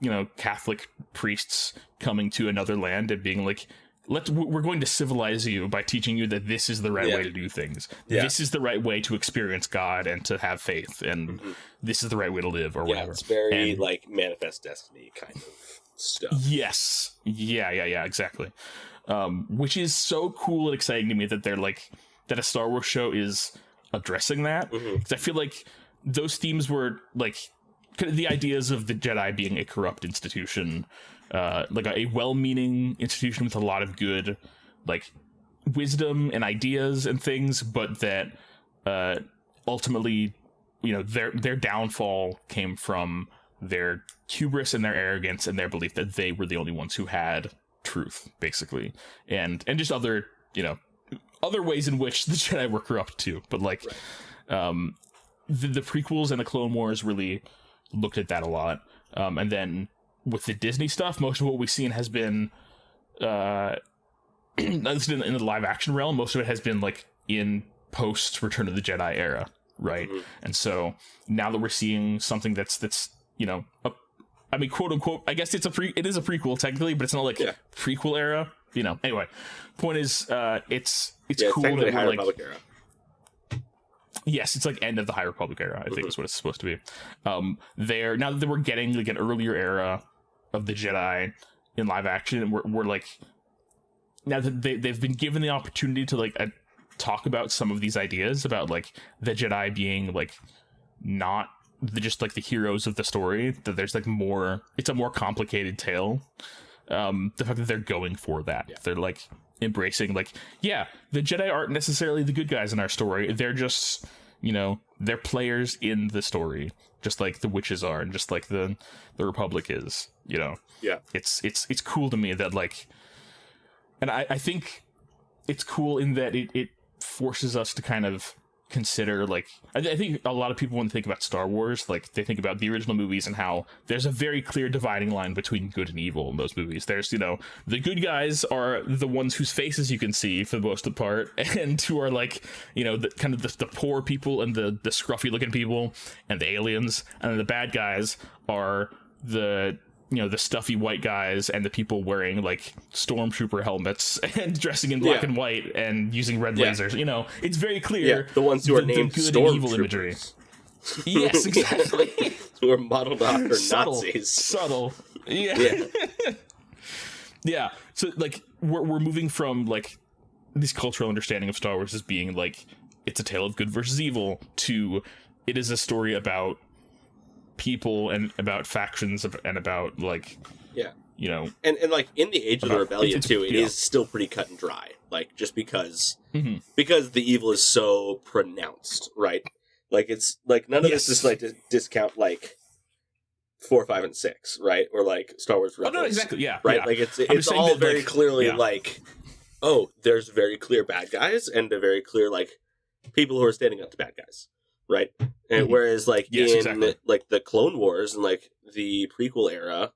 you know, Catholic priests coming to another land and being like, we're going to civilize you by teaching you that this is the right way to do things. Yeah. This is the right way to experience God and to have faith, and this is the right way to live, or whatever. It's very like Manifest Destiny kind of stuff. Yes. Yeah, exactly. Which is so cool and exciting to me that they're like, that a Star Wars show is addressing that. Because I feel like those themes were like, kind of the ideas of the Jedi being a corrupt institution, like a well-meaning institution with a lot of good, like, wisdom and ideas and things, but that ultimately, you know, their downfall came from their hubris and their arrogance and their belief that they were the only ones who had truth, basically, and just other, you know, other ways in which the Jedi were corrupt too. But like, the prequels and the Clone Wars really looked at that a lot, and then with the Disney stuff, most of what we've seen has been at least in the live action realm, most of it has been like in post Return of the Jedi era, right? And so now that we're seeing something that's you know, I mean, quote unquote, I guess it is a prequel technically, but it's not like prequel era, you know. Anyway, point is, it's cool that we're like, era. Yes, it's like end of the High Republic era, I think is what it's supposed to be. Now that we're getting like an earlier era of the Jedi in live action, and we're like, now that they've been given the opportunity to like talk about some of these ideas about like the Jedi being like not just like the heroes of the story, that there's like more, it's a more complicated tale. The fact that they're going for that, they're like embracing like, the Jedi aren't necessarily the good guys in our story, they're just, you know, they're players in the story, just like the witches are, and just like the Republic is, you know. It's cool to me that like, and I think it's cool in that it forces us to kind of consider, like, I think a lot of people, when they think about Star Wars, like, they think about the original movies and how there's a very clear dividing line between good and evil in those movies. There's, you know, the good guys are the ones whose faces you can see for the most part, and who are like, you know, the kind of the poor people and the scruffy looking people and the aliens, and then the bad guys are the, you know, the stuffy white guys and the people wearing like stormtrooper helmets and dressing in black and white and using red lasers. You know, it's very clear. The ones who are named good and evil imagery. Yes, exactly. Who are modeled after subtle, Nazis. Subtle. Yeah. So like we're moving from like this cultural understanding of Star Wars as being like it's a tale of good versus evil to it is a story about people and about factions and about like you know, and like in the Age of the Rebellion too, it yeah. is still pretty cut and dry. Like just because Mm-hmm. the evil is so pronounced, right? Like it's like none of this is like to discount like 4, 5, and 6, right? Or like Star Wars Rebels, no, exactly, yeah, right? yeah. Like it's all that, very like, clearly yeah. like, oh, there's very clear bad guys and a very clear like people who are standing up to bad guys, right? And whereas like in like the Clone Wars and like the prequel era,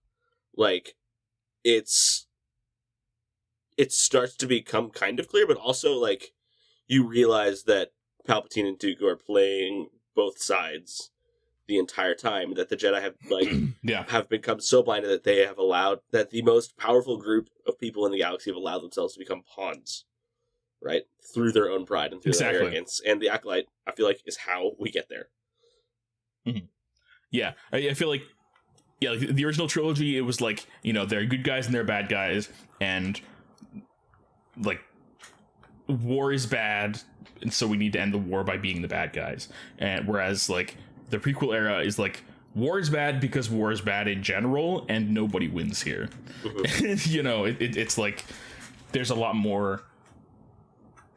like it starts to become kind of clear, but also like you realize that Palpatine and Dooku are playing both sides the entire time, that the Jedi have like have become so blinded that they have allowed that the most powerful group of people in the galaxy have allowed themselves to become pawns, right, through their own pride and through their arrogance. And the Acolyte, I feel like, is how we get there. Yeah, I feel like like the original trilogy, it was like, you know, there are good guys and there are bad guys, and like war is bad, and so we need to end the war by being the bad guys. And whereas like the prequel era is like, war is bad because war is bad in general, and nobody wins here. You know, it's like there's a lot more.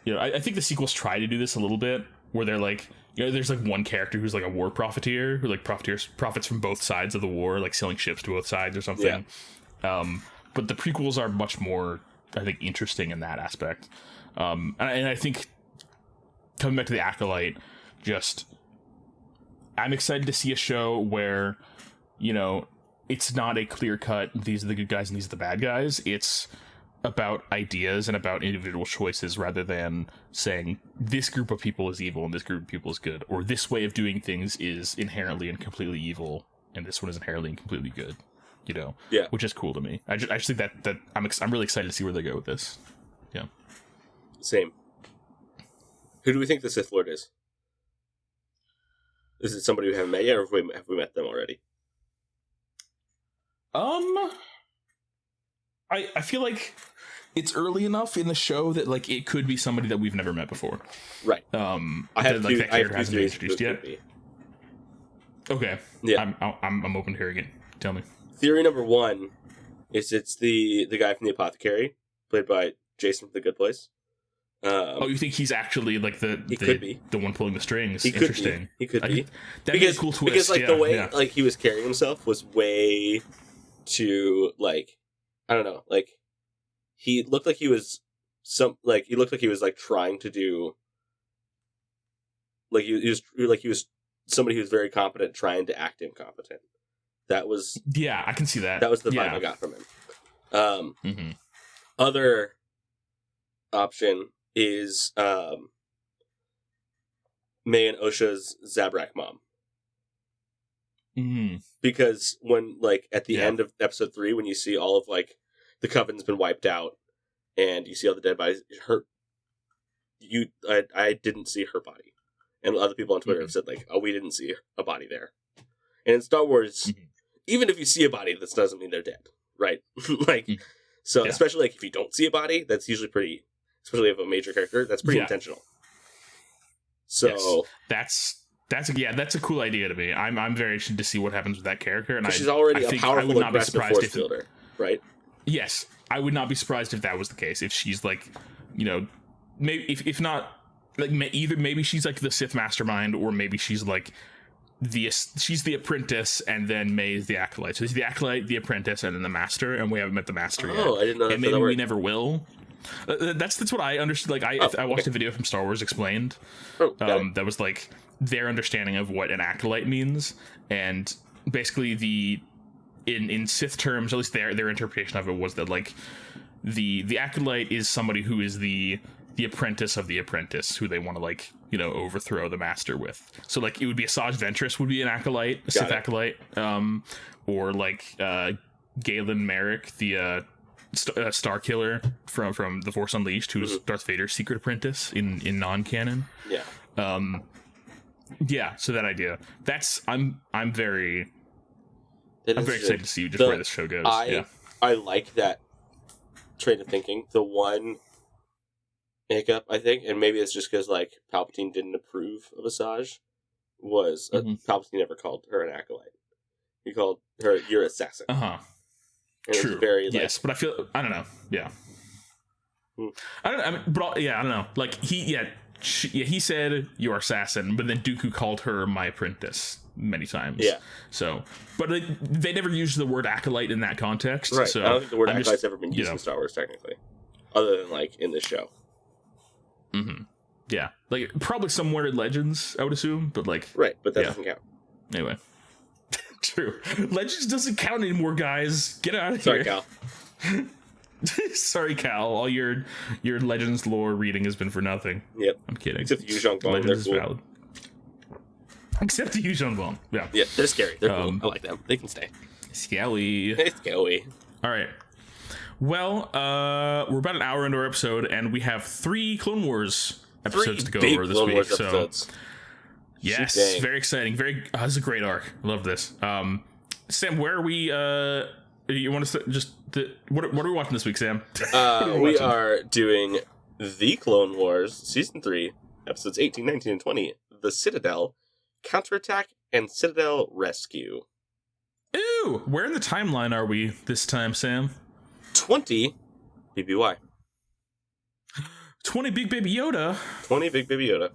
You know, I think the sequels try to do this a little bit, where they're like, you know, there's like one character who's like a war profiteer who like profits from both sides of the war, like selling ships to both sides or something. But the prequels are much more, I think, interesting in that aspect. And I think coming back to the Acolyte, just I'm excited to see a show where, you know, it's not a clear cut, these are the good guys and these are the bad guys. It's about ideas and about individual choices, rather than saying this group of people is evil and this group of people is good, or this way of doing things is inherently and completely evil and this one is inherently and completely good. You know, which is cool to me. I just think that I'm really excited to see where they go with this. Yeah, same. Who do we think the Sith Lord is? Is it somebody we haven't met yet, or have we met them already? I feel like it's early enough in the show that like it could be somebody that we've never met before. Right. I have like that character hasn't been introduced yet. Okay. Yeah. I'm open to hearing it. Tell me. Theory number 1 is it's the guy from the Apothecary, played by Jason from The Good Place. You think he's actually like the one pulling the strings? Interesting. He could be. That'd be a cool twist. Because like the way like he was carrying himself was way too like, I don't know, like he looked like he was like trying to do like he was somebody who was very competent trying to act incompetent. That was I can see that. That was the vibe I got from him. Other option is May and Osha's Zabrak mom. Because when like at the end of episode 3, when you see all of like the coven's been wiped out and you see all the dead bodies, I didn't see her body, and other people on Twitter have said like, oh, we didn't see a body there. And in Star Wars, even if you see a body, that doesn't mean they're dead, right? like so especially like if you don't see a body, that's usually pretty, especially of a major character, that's pretty intentional. So that's a cool idea to me. I'm very interested to see what happens with that character, and she's already a powerful, aggressive force fielder, right? Yes, I would not be surprised if that was the case. If she's like, you know, maybe if not, like either maybe she's like the Sith mastermind, or maybe she's like she's the apprentice, and then May is the Acolyte. So she's the Acolyte, the apprentice, and then the master, and we haven't met the master yet. Oh, I didn't know. And maybe we never will. That's what I understood. Like I watched a video from Star Wars Explained. That was like their understanding of what an Acolyte means, and basically in Sith terms, at least their interpretation of it was that like the Acolyte is somebody who is the apprentice of the apprentice, who they want to like, you know, overthrow the master with. So like it would be Asajj Ventress would be an Acolyte, a Sith Acolyte, or like Galen Merrick, the Star Killer from The Force Unleashed, who's Darth Vader's secret apprentice in non-canon. So that idea, I'm very excited to see just where this show goes. I like that train of thinking. The one hiccup, I think, and maybe it's just because like Palpatine didn't approve of Asajj, was Palpatine never called her an acolyte. He called her your assassin. True. Very yes, but I don't know. Yeah. I don't know. Like he said your assassin, but then Dooku called her my apprentice many times. Yeah. So, but they never used the word acolyte in that context. Right. So I don't think the word acolyte's ever been used in Star Wars technically, other than like in this show. Yeah, like probably somewhere in Legends, I would assume, but like right, but that doesn't count. Anyway, true. Legends doesn't count anymore, guys. Get out of here. Sorry, Cal. Sorry, Cal. All your Legends lore reading has been for nothing. Yep, I'm kidding. Except the Yuzhong Bong, they're cool. Valid. Except the Yuzhong Bong. Yeah, they're scary. They're cool. I like them. They can stay. Scally. Hey, Scally. All right. Well, we're about an hour into our episode, and we have 3 Clone Wars episodes to go over this week. So, yes, very exciting. This is a great arc. Love this. Sam, where are we? You want to what are we watching this week, Sam? We are doing The Clone Wars Season 3, Episodes 18, 19, and 20, The Citadel, Counterattack, and Citadel Rescue. Ooh, where in the timeline are we this time, Sam? 20 BBY. 20 Big Baby Yoda. 20 Big Baby Yoda.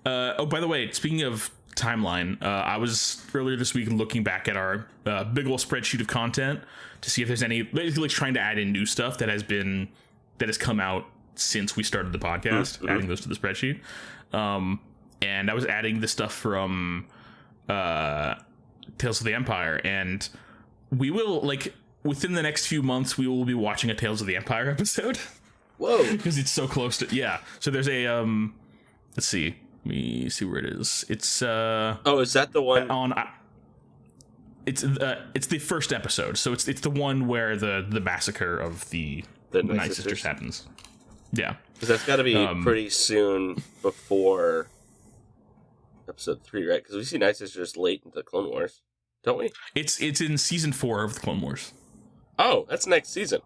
Oh, by the way, speaking of timeline, I was earlier this week looking back at our big old spreadsheet of content to see if there's any, basically trying to add in new stuff that has come out since we started the podcast, adding those to the spreadsheet. And I was adding the stuff from Tales of the Empire, and we will, like, within the next few months, we will be watching a Tales of the Empire episode. Whoa. Because it's so close to, yeah. So there's a, let's see. Let me see where it is. It's, is that the one? It's the first episode. So it's the one where the massacre of the Night Sisters happens. Yeah. Because that's got to be pretty soon before episode 3, right? Because we see Night Sisters late into the Clone Wars, don't we? It's in season 4 of the Clone Wars. Oh, that's next season.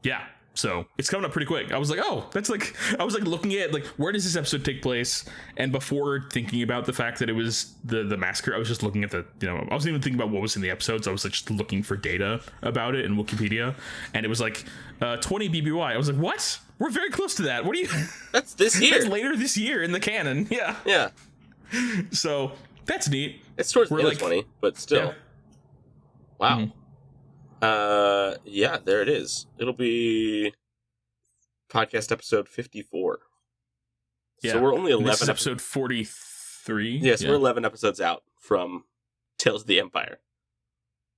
Yeah. So it's coming up pretty quick. I was like, I was looking at like, where does this episode take place? And before thinking about the fact that it was the massacre, I was just looking at I wasn't even thinking about what was in the episodes. I was like just looking for data about it in Wikipedia, and it was like 20 BBY. I was like, what? We're very close to that. What do you? That's this year. That's later this year in the canon. Yeah. Yeah. So that's neat. It's towards the end of 20, but still. Yeah. Wow. Mm-hmm. Yeah, there it is. It'll be podcast episode 54. Yeah. So we're only 11. This is episode 43. Yes, we're 11 episodes out from Tales of the Empire.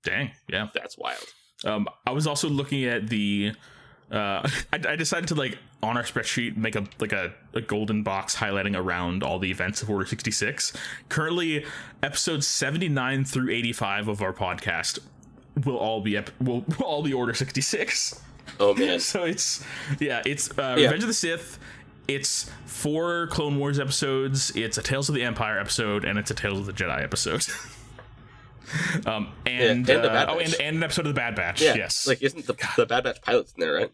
Dang, yeah. That's wild. I was also looking at the I decided to, like, on our spreadsheet make a golden box highlighting around all the events of Order 66. Currently, episodes 79 through 85 of our podcast will all be Order 66. Oh man. So it's Revenge of the Sith, it's 4 Clone Wars episodes, it's a Tales of the Empire episode, and it's a Tales of the Jedi episode. And an episode of the Bad Batch. Yeah. Yes. Like, isn't the Bad Batch pilot's in there, right?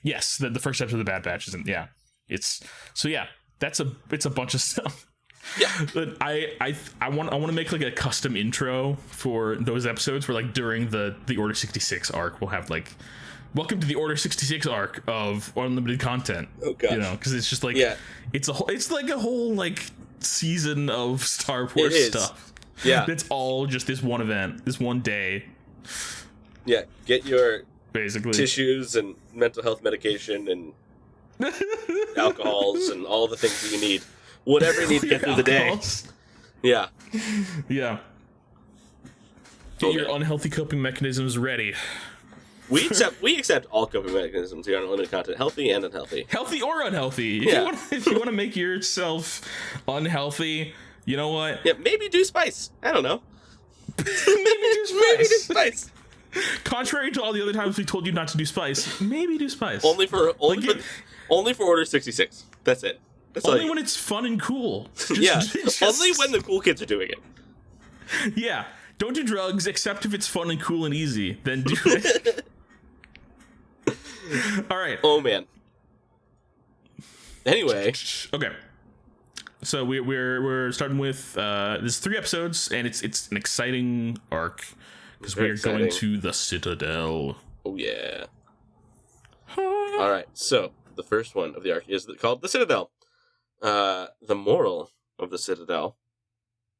Yes, the first episode of the Bad Batch isn't. Yeah. It's a bunch of stuff. Yeah, but I want to make like a custom intro for those episodes where, like, during the Order 66 arc we'll have like, welcome to the Order 66 arc of unlimited content. Oh god, because it's just like it's like a whole like season of Star Wars stuff. Yeah, it's all just this one event, this one day. Yeah, get your basically tissues and mental health medication and alcohols and all the things that you need. Whatever you need to get through the day. Yeah. Yeah. Get your unhealthy coping mechanisms ready. We accept all coping mechanisms here on Unlimited Content, healthy and unhealthy. Healthy or unhealthy. If you want to make yourself unhealthy, you know what? Yeah, maybe do spice. I don't know. Maybe do spice. Contrary to all the other times we told you not to do spice, maybe do spice. Only for Order 66. That's it. Only when it's fun and cool. Only when the cool kids are doing it. Yeah. Don't do drugs except if it's fun and cool and easy. Then do it. All right. Oh, man. Anyway. Okay. So we're starting with there's 3 episodes, and it's an exciting arc because we're going to the Citadel. Oh yeah. All right. So the first one of the arc is called the Citadel. The moral of the Citadel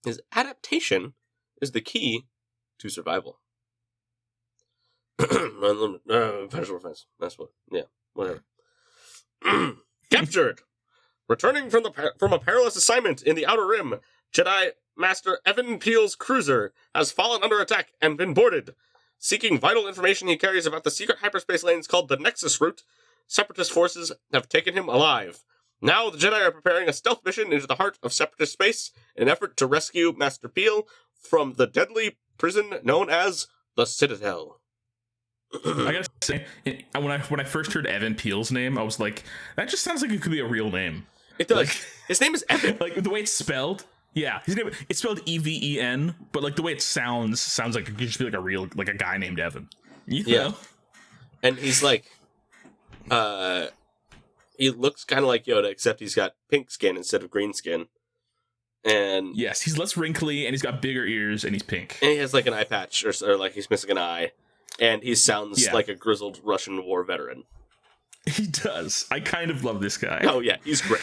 is adaptation is the key to survival. Punishable offense. That's what. Yeah. Whatever. Captured. Returning from a perilous assignment in the Outer Rim, Jedi Master Evan Peel's cruiser has fallen under attack and been boarded. Seeking vital information he carries about the secret hyperspace lanes called the Nexus Route, Separatist forces have taken him alive. Now the Jedi are preparing a stealth mission into the heart of Separatist space in an effort to rescue Master Peel from the deadly prison known as the Citadel. I gotta say, when I first heard Evan Peel's name, I was like, that just sounds like it could be a real name. It does. His name is Evan. Like the way it's spelled. Yeah, his name, it's spelled EVEN, but like the way it sounds like it could just be like a real, like a guy named Evan. You know? And he's like, he looks kind of like Yoda, except he's got pink skin instead of green skin. And yes, he's less wrinkly, and he's got bigger ears, and he's pink. And he has like an eye patch, or like he's missing an eye. And he sounds like a grizzled Russian war veteran. He does. I kind of love this guy. Oh yeah, he's great.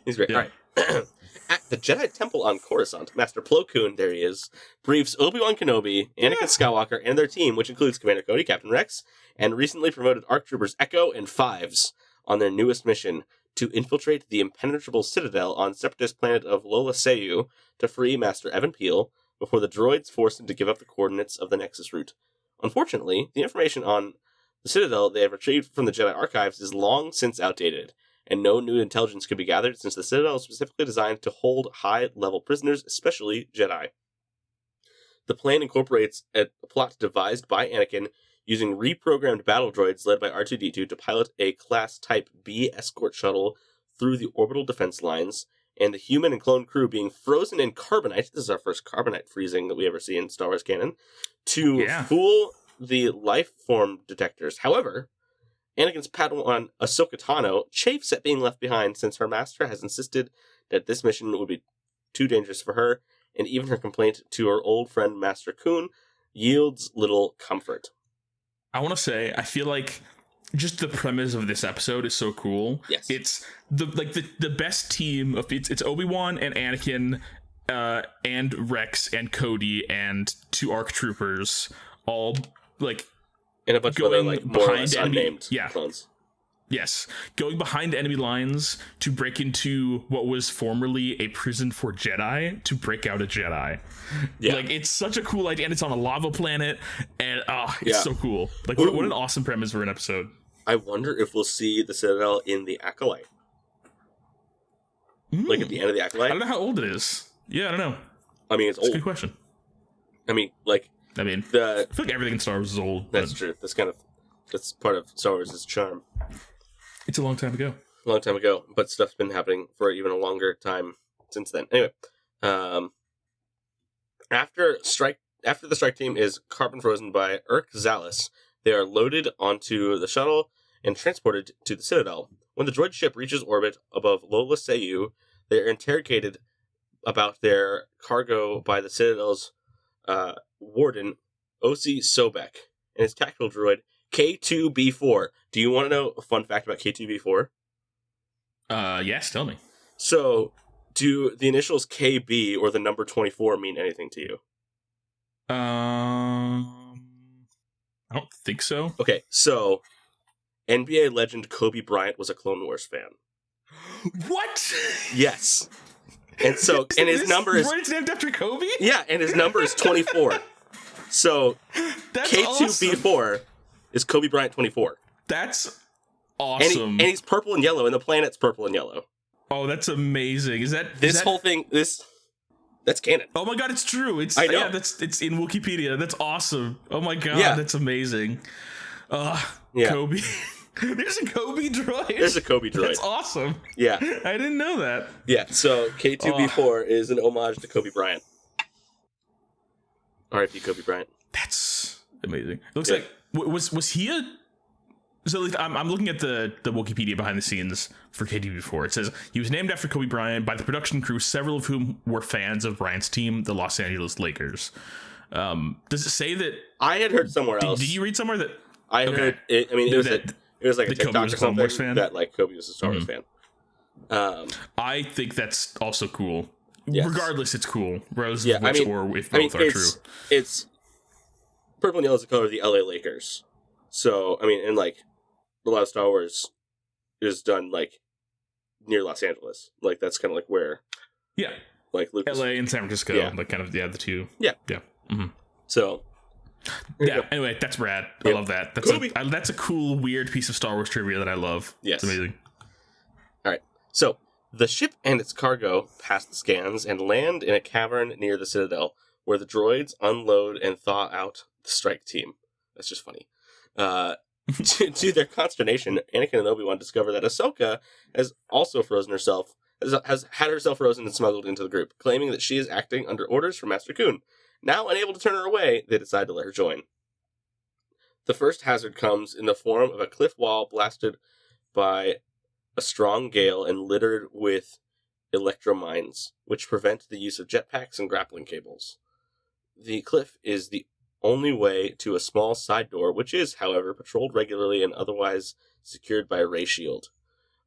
He's great. Yeah. All right. At the Jedi Temple on Coruscant, Master Plo Koon, there he is, briefs Obi-Wan Kenobi, Anakin Skywalker, and their team, which includes Commander Cody, Captain Rex, and recently promoted ARC Troopers Echo and Fives, on their newest mission to infiltrate the impenetrable Citadel on Separatist planet of Lola Seyu to free Master Evan Peel before the droids force him to give up the coordinates of the Nexus route. Unfortunately, the information on the Citadel they have retrieved from the Jedi archives is long since outdated, and no new intelligence could be gathered since the Citadel is specifically designed to hold high-level prisoners, especially Jedi. The plan incorporates a plot devised by Anakin using reprogrammed battle droids led by R2-D2 to pilot a Class Type B escort shuttle through the orbital defense lines, and the human and clone crew being frozen in carbonite — this is our first carbonite freezing that we ever see in Star Wars canon — to fool the life form detectors. However, Anakin's Padawan Ahsoka Tano chafes at being left behind since her master has insisted that this mission would be too dangerous for her, and even her complaint to her old friend Master Koon yields little comfort. I want to say, I feel like just the premise of this episode is so cool. Yes. It's the best team of it's Obi-Wan and Anakin and Rex and Cody and 2 ARC troopers all like and a bunch of other like more or less unnamed clones. Yes, going behind enemy lines to break into what was formerly a prison for Jedi to break out a Jedi. Yeah. Like, it's such a cool idea, and it's on a lava planet, and it's so cool. Like, what an awesome premise for an episode. I wonder if we'll see the Citadel in the Acolyte. Like, at the end of the Acolyte? I don't know how old it is. Yeah, I don't know. I mean, it's old. That's a good question. I mean, I feel like everything in Star Wars is old. That's true. That's part of Star Wars' charm. It's a long time ago. A long time ago, but stuff's been happening for even a longer time since then. Anyway, after the strike team is carbon frozen by Urk Zalis, they are loaded onto the shuttle and transported to the Citadel. When the droid ship reaches orbit above Lola Seyu, they are interrogated about their cargo by the Citadel's warden, Osi Sobek, and his tactical droid, K2B4. Do you want to know a fun fact about K2B4? Yes, tell me. So, do the initials KB or the number 24 mean anything to you? I don't think so. Okay, so NBA legend Kobe Bryant was a Clone Wars fan. What? Yes. And so, and his number is... It's named after Kobe? Yeah, and his number is 24. So, that's K2B4 is Kobe Bryant 24. That's awesome. And he's purple and yellow, and the planet's purple and yellow. Oh, that's amazing. Whole thing, that's canon. Oh my god, it's true. I know. Yeah, it's in Wikipedia. That's awesome. Oh my god, that's amazing. Kobe. There's a Kobe droid. There's a Kobe droid. That's awesome. Yeah. I didn't know that. Yeah, so K2B4 is an homage to Kobe Bryant. R.I.P. Kobe Bryant. That's amazing. It looks like was he So I'm looking at the Wikipedia behind the scenes for KTB4. It says he was named after Kobe Bryant by the production crew, several of whom were fans of Bryant's team, the Los Angeles Lakers. Does it say that? I had heard somewhere else. Did you read somewhere that? I heard it. I mean, it was like a TikTok or something that like Kobe was a Star Wars fan. I think that's also cool. Yes. Regardless, it's cool. Regardless yeah, of which or if both are true. It's purple and yellow is the color of the LA Lakers. So I mean, and like a lot of Star Wars is done like near Los Angeles. Like that's kind of like where, like Lucas, LA and San Francisco, like kind of the two. Yeah. Mm-hmm. So. Anyway, that's rad. I love that. That's a cool, weird piece of Star Wars trivia that I love. Yes. It's amazing. All right. So, the ship and its cargo pass the scans and land in a cavern near the Citadel, where the droids unload and thaw out the strike team. That's just funny. To their consternation, Anakin and Obi-Wan discover that Ahsoka has also frozen herself, has had herself frozen and smuggled into the group, claiming that she is acting under orders from Master Kun. Now unable to turn her away, they decide to let her join. The first hazard comes in the form of a cliff wall blasted by a strong gale and littered with electromines, which prevent the use of jetpacks and grappling cables. The cliff is the only way to a small side door, which is, however, patrolled regularly and otherwise secured by a ray shield.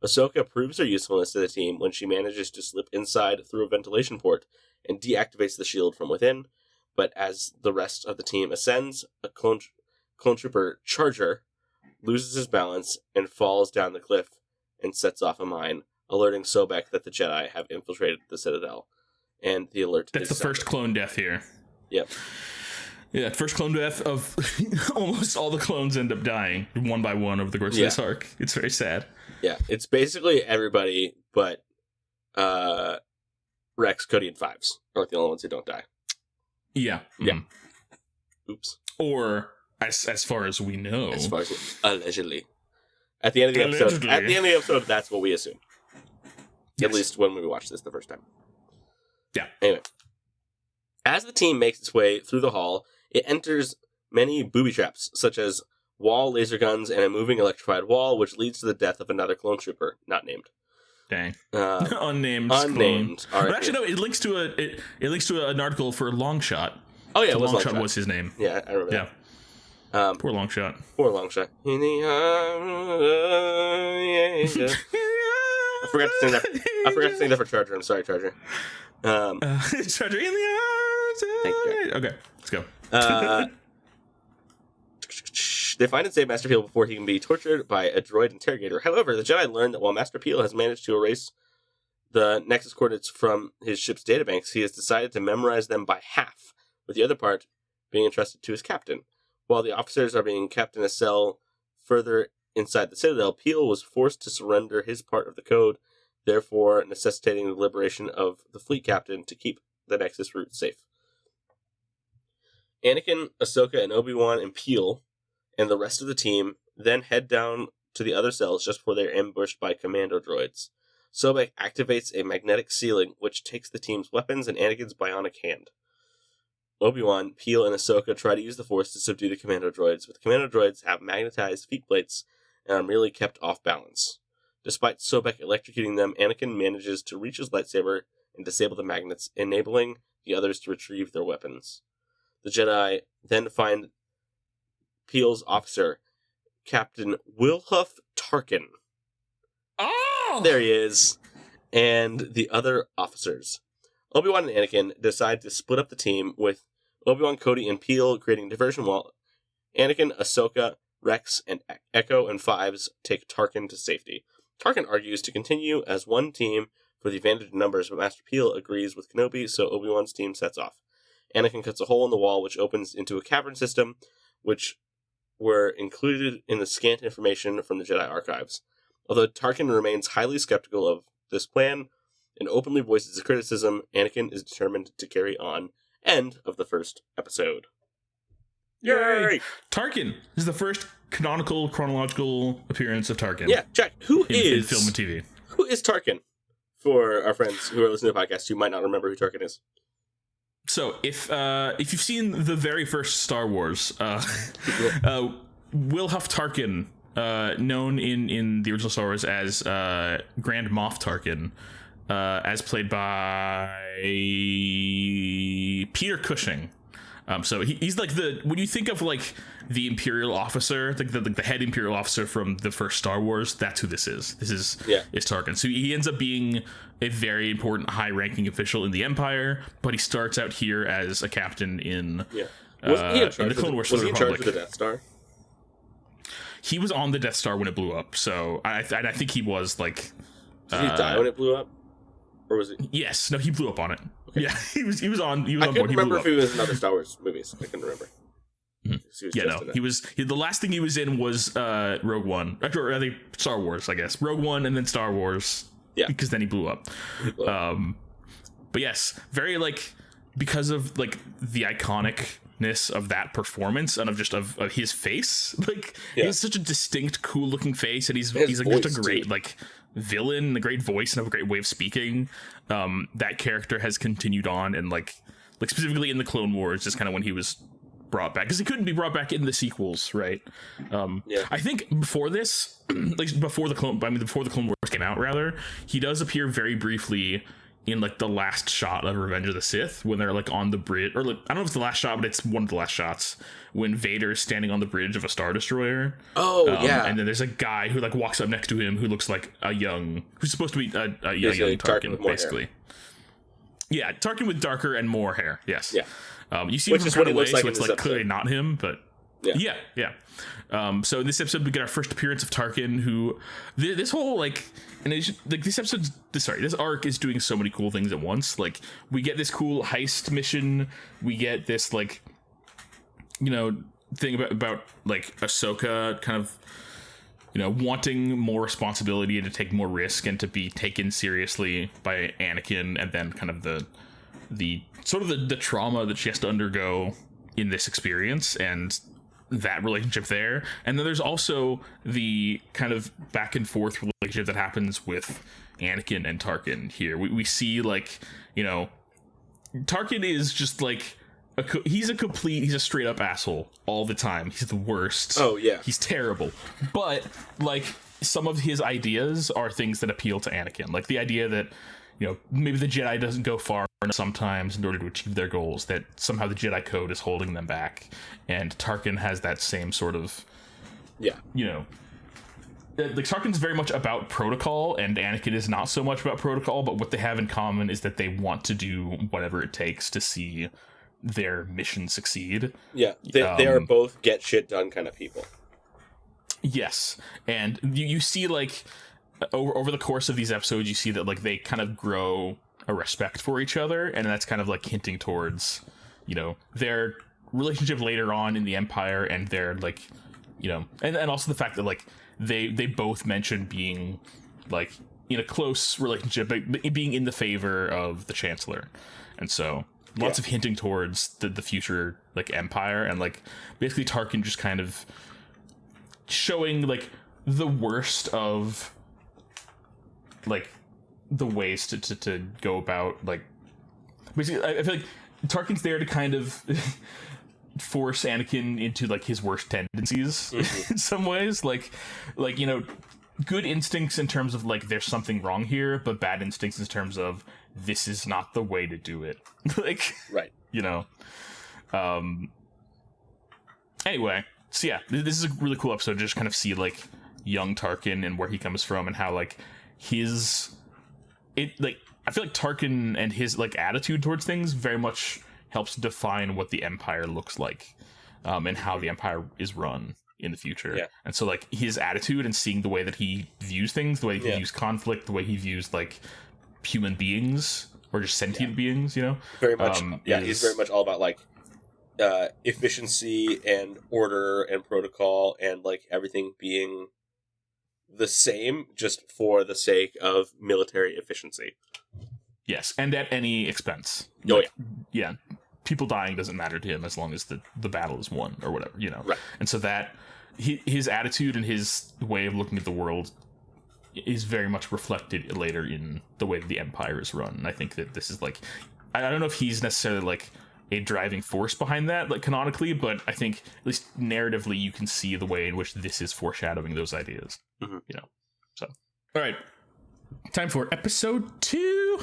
Ahsoka proves her usefulness to the team when she manages to slip inside through a ventilation port and deactivates the shield from within. But as the rest of the team ascends, a clone trooper Charger loses his balance and falls down the cliff and sets off a mine, alerting Sobek that the Jedi have infiltrated the Citadel. And the alert That's the first clone death here. Yep. Yeah, first clone death of almost all the clones end up dying one by one over the course of this arc. It's very sad. Yeah, it's basically everybody but Rex, Cody, and Fives are like the only ones who don't die. Yeah. Yeah. Oops. Or as far as we know. As far as allegedly. At the end of the episode, that's what we assume. Yes. At least when we watched this the first time. Yeah. Anyway. As the team makes its way through the hall, it enters many booby traps, such as wall laser guns and a moving electrified wall, which leads to the death of another clone trooper, not named. Dang. Unnamed. But actually, no. It links to an article for Longshot. Oh yeah, Longshot was his name. Yeah, I remember that. Poor Longshot. Poor Longshot. I forgot to sing that for Charger. I'm sorry, Charger. Charger in the arms. Thank you. Okay, let's go. They find and save Master Peel before he can be tortured by a droid interrogator. However, the Jedi learn that while Master Peel has managed to erase the Nexus coordinates from his ship's databanks, he has decided to memorize them by half, with the other part being entrusted to his captain. While the officers are being kept in a cell further inside the Citadel, Peel was forced to surrender his part of the code, therefore necessitating the liberation of the fleet captain to keep the Nexus route safe. Anakin, Ahsoka, and Obi-Wan and Peel and the rest of the team then head down to the other cells just before they are ambushed by commando droids. Sobek activates a magnetic ceiling, which takes the team's weapons and Anakin's bionic hand. Obi-Wan, Peel, and Ahsoka try to use the Force to subdue the commando droids, but the commando droids have magnetized feet plates and are merely kept off balance. Despite Sobek electrocuting them, Anakin manages to reach his lightsaber and disable the magnets, enabling the others to retrieve their weapons. The Jedi then find Peel's officer, Captain Wilhuff Tarkin. Oh! There he is. And the other officers. Obi-Wan and Anakin decide to split up the team, with Obi-Wan, Cody, and Peel creating diversion while Anakin, Ahsoka, Rex, and Echo and Fives take Tarkin to safety. Tarkin argues to continue as one team for the advantage of numbers, but Master Peel agrees with Kenobi, so Obi-Wan's team sets off. Anakin cuts a hole in the wall, which opens into a cavern system, which were included in the scant information from the Jedi archives. Although Tarkin remains highly skeptical of this plan and openly voices his criticism, Anakin is determined to carry on. End of the first episode. Yay! Tarkin is the first chronological appearance of Tarkin. Yeah, check. In film and TV. Who is Tarkin? For our friends who are listening to the podcast who might not remember who Tarkin is. So, if you've seen the very first Star Wars, Wilhuff Tarkin known in the original Star Wars as Grand Moff Tarkin, as played by Peter Cushing. So he's like when you think of like the Imperial officer, like the head Imperial officer from the first Star Wars, that's who this is. This is Tarkin. So he ends up being a very important, high-ranking official in the Empire, but he starts out here as a captain in Wasn't the Clone Wars. Was he in charge of the Death Star? He was on the Death Star when it blew up. So I think he was like. Did he die when it blew up, or was it? Yes, no, he blew up on it. Okay. Yeah, he was on. He was I on board. couldn't remember if he was in other Star Wars movies. I couldn't remember. He was. The last thing he was in was Rogue One, or I think Star Wars, I guess. Rogue One and then Star Wars. Yeah, because then he blew up. But yes, very like because of like the iconicness of that performance and of his face. Like he has such a distinct, cool looking face, and he's like just a great like villain, a great voice, and a great way of speaking. That character has continued on, and like specifically in the Clone Wars, just kind of when he was brought back, because he couldn't be brought back in the sequels, right? I think before this, like before the Clone Wars came out, rather, he does appear very briefly in like the last shot of Revenge of the Sith when they're like on the bridge, or like I don't know if it's the last shot, but it's one of the last shots when Vader is standing on the bridge of a Star Destroyer. And then there's a guy who like walks up next to him who looks like who's supposed to be a young Tarkin, basically. Yeah, Tarkin with darker and more hair. Yes. Yeah. You see him from far away, so it's like clearly not him, but yeah. So in this episode, we get our first appearance of Tarkin, who this whole like, and it's like this arc is doing so many cool things at once. Like we get this cool heist mission, we get this like, thing about like Ahsoka kind of, wanting more responsibility and to take more risk and to be taken seriously by Anakin, and then kind of the sort of the trauma that she has to undergo in this experience and that relationship there. And then there's also the kind of back and forth relationship that happens with Anakin and Tarkin here. We see like, Tarkin is just like he's a straight up asshole all the time. He's the worst. Oh yeah, he's terrible. But like some of his ideas are things that appeal to Anakin, like the idea that maybe the Jedi doesn't go far enough sometimes in order to achieve their goals, that somehow the Jedi code is holding them back, and Tarkin has that same sort of like Tarkin's very much about protocol, and Anakin is not so much about protocol, but what they have in common is that they want to do whatever it takes to see their mission succeed. They are both get shit done kind of people. Yes, and you see like over the course of these episodes, you see that like they kind of grow a respect for each other, and that's kind of like hinting towards their relationship later on in the Empire, and their like and also the fact that like they both mention being like in a close relationship, being in the favor of the Chancellor, and so lots of hinting towards the future like Empire, and like basically Tarkin just kind of showing like the worst of like the ways to go about like basically I feel like Tarkin's there to kind of force Anakin into like his worst tendencies in some ways, like good instincts in terms of like there's something wrong here, but bad instincts in terms of this is not the way to do it. Like right, anyway, so yeah, this is a really cool episode to just kind of see like young Tarkin and where he comes from, and how like I feel like Tarkin and his like attitude towards things very much helps define what the Empire looks like, and how the Empire is run in the future. Yeah. And so like his attitude and seeing the way that he views things, the way he views conflict, the way he views like human beings or just sentient beings, very much. He's very much all about like efficiency and order and protocol, and like everything being the same just for the sake of military efficiency. Yes, and at any expense. Yeah, people dying doesn't matter to him as long as the battle is won or whatever, Right. And so that his attitude and his way of looking at the world is very much reflected later in the way that the Empire is run. And I think that this is like, I don't know if he's necessarily like a driving force behind that, like canonically, but I think at least narratively you can see the way in which this is foreshadowing those ideas. Mm-hmm. You know. So, all right, time for episode 2.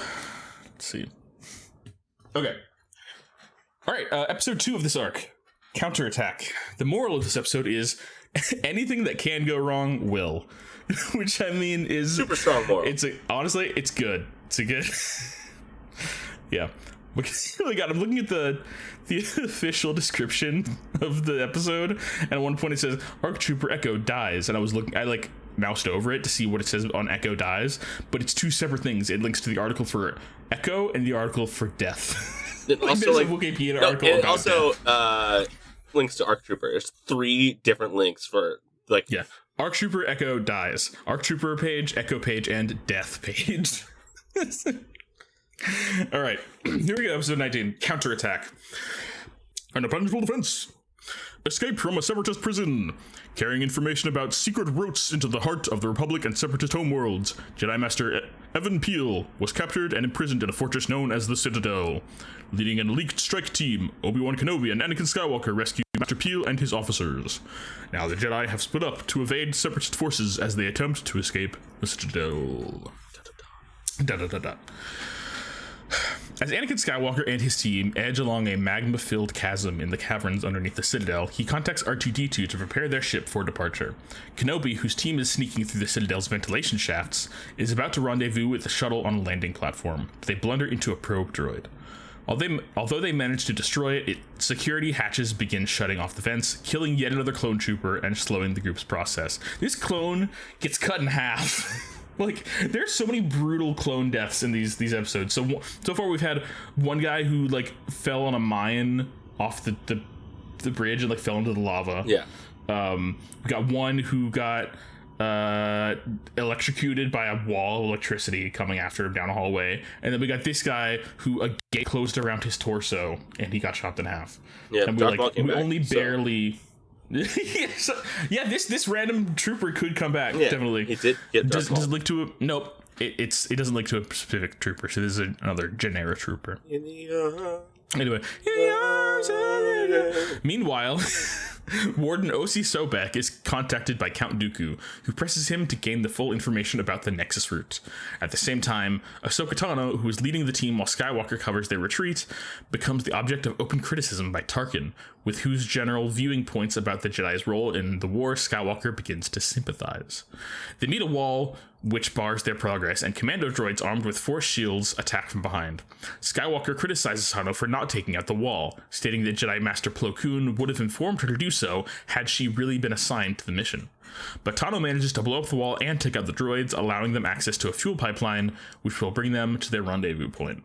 Let's see. Okay. All right, episode 2 of this arc, counterattack. The moral of this episode is anything that can go wrong will, which I mean is super strong moral. Honestly, it's good. It's a good. Yeah. I'm looking at the official description of the episode, and at one point it says Arc Trooper Echo dies, and I like moused over it to see what it says on Echo dies, but it's 2 separate things. It links to the article for Echo and the article for death. It also, there's a Wikipedia article it about also death. Links to Arc Trooper. There's 3 different links for like Arc Trooper Echo dies, Arc Trooper page, Echo page, and death page. All right, here we go. Episode 19, counterattack. An impenetrable defense. Escape from a separatist prison. Carrying information about secret routes into the heart of the Republic and separatist homeworlds, Jedi Master Evan Peel was captured and imprisoned in a fortress known as the Citadel. Leading an elite strike team, Obi-Wan Kenobi and Anakin Skywalker rescue Master Peel and his officers. Now the Jedi have split up to evade separatist forces as they attempt to escape the Citadel. As Anakin Skywalker and his team edge along a magma-filled chasm in the caverns underneath the Citadel, he contacts R2-D2 to prepare their ship for departure. Kenobi, whose team is sneaking through the Citadel's ventilation shafts, is about to rendezvous with the shuttle on a landing platform, but they blunder into a probe droid. Although they manage to destroy it, security hatches begin shutting off the vents, killing yet another clone trooper and slowing the group's process. This clone gets cut in half. Like, there's so many brutal clone deaths in these episodes. So far we've had one guy who like fell on a mine off the bridge and like fell into the lava. Yeah. We got one who got electrocuted by a wall of electricity coming after him down a hallway, and then we got this guy who a gate closed around his torso and he got chopped in half. Yeah. And we only barely. Yeah, this random trooper could come back. Yeah, definitely. He did get does it link to a nope. It doesn't link to a specific trooper, so this is another generic trooper. Anyway, meanwhile, Warden O.C. Sobek is contacted by Count Dooku, who presses him to gain the full information about the Nexus route. At the same time, Ahsoka Tano, who is leading the team while Skywalker covers their retreat, becomes the object of open criticism by Tarkin, with whose general viewing points about the Jedi's role in the war Skywalker begins to sympathize. They meet a wall which bars their progress, and commando droids armed with force shields attack from behind. Skywalker criticizes Tano for not taking out the wall, stating that Jedi Master Plo Koon would have informed her to do so had she really been assigned to the mission. But Tano manages to blow up the wall and take out the droids, allowing them access to a fuel pipeline, which will bring them to their rendezvous point.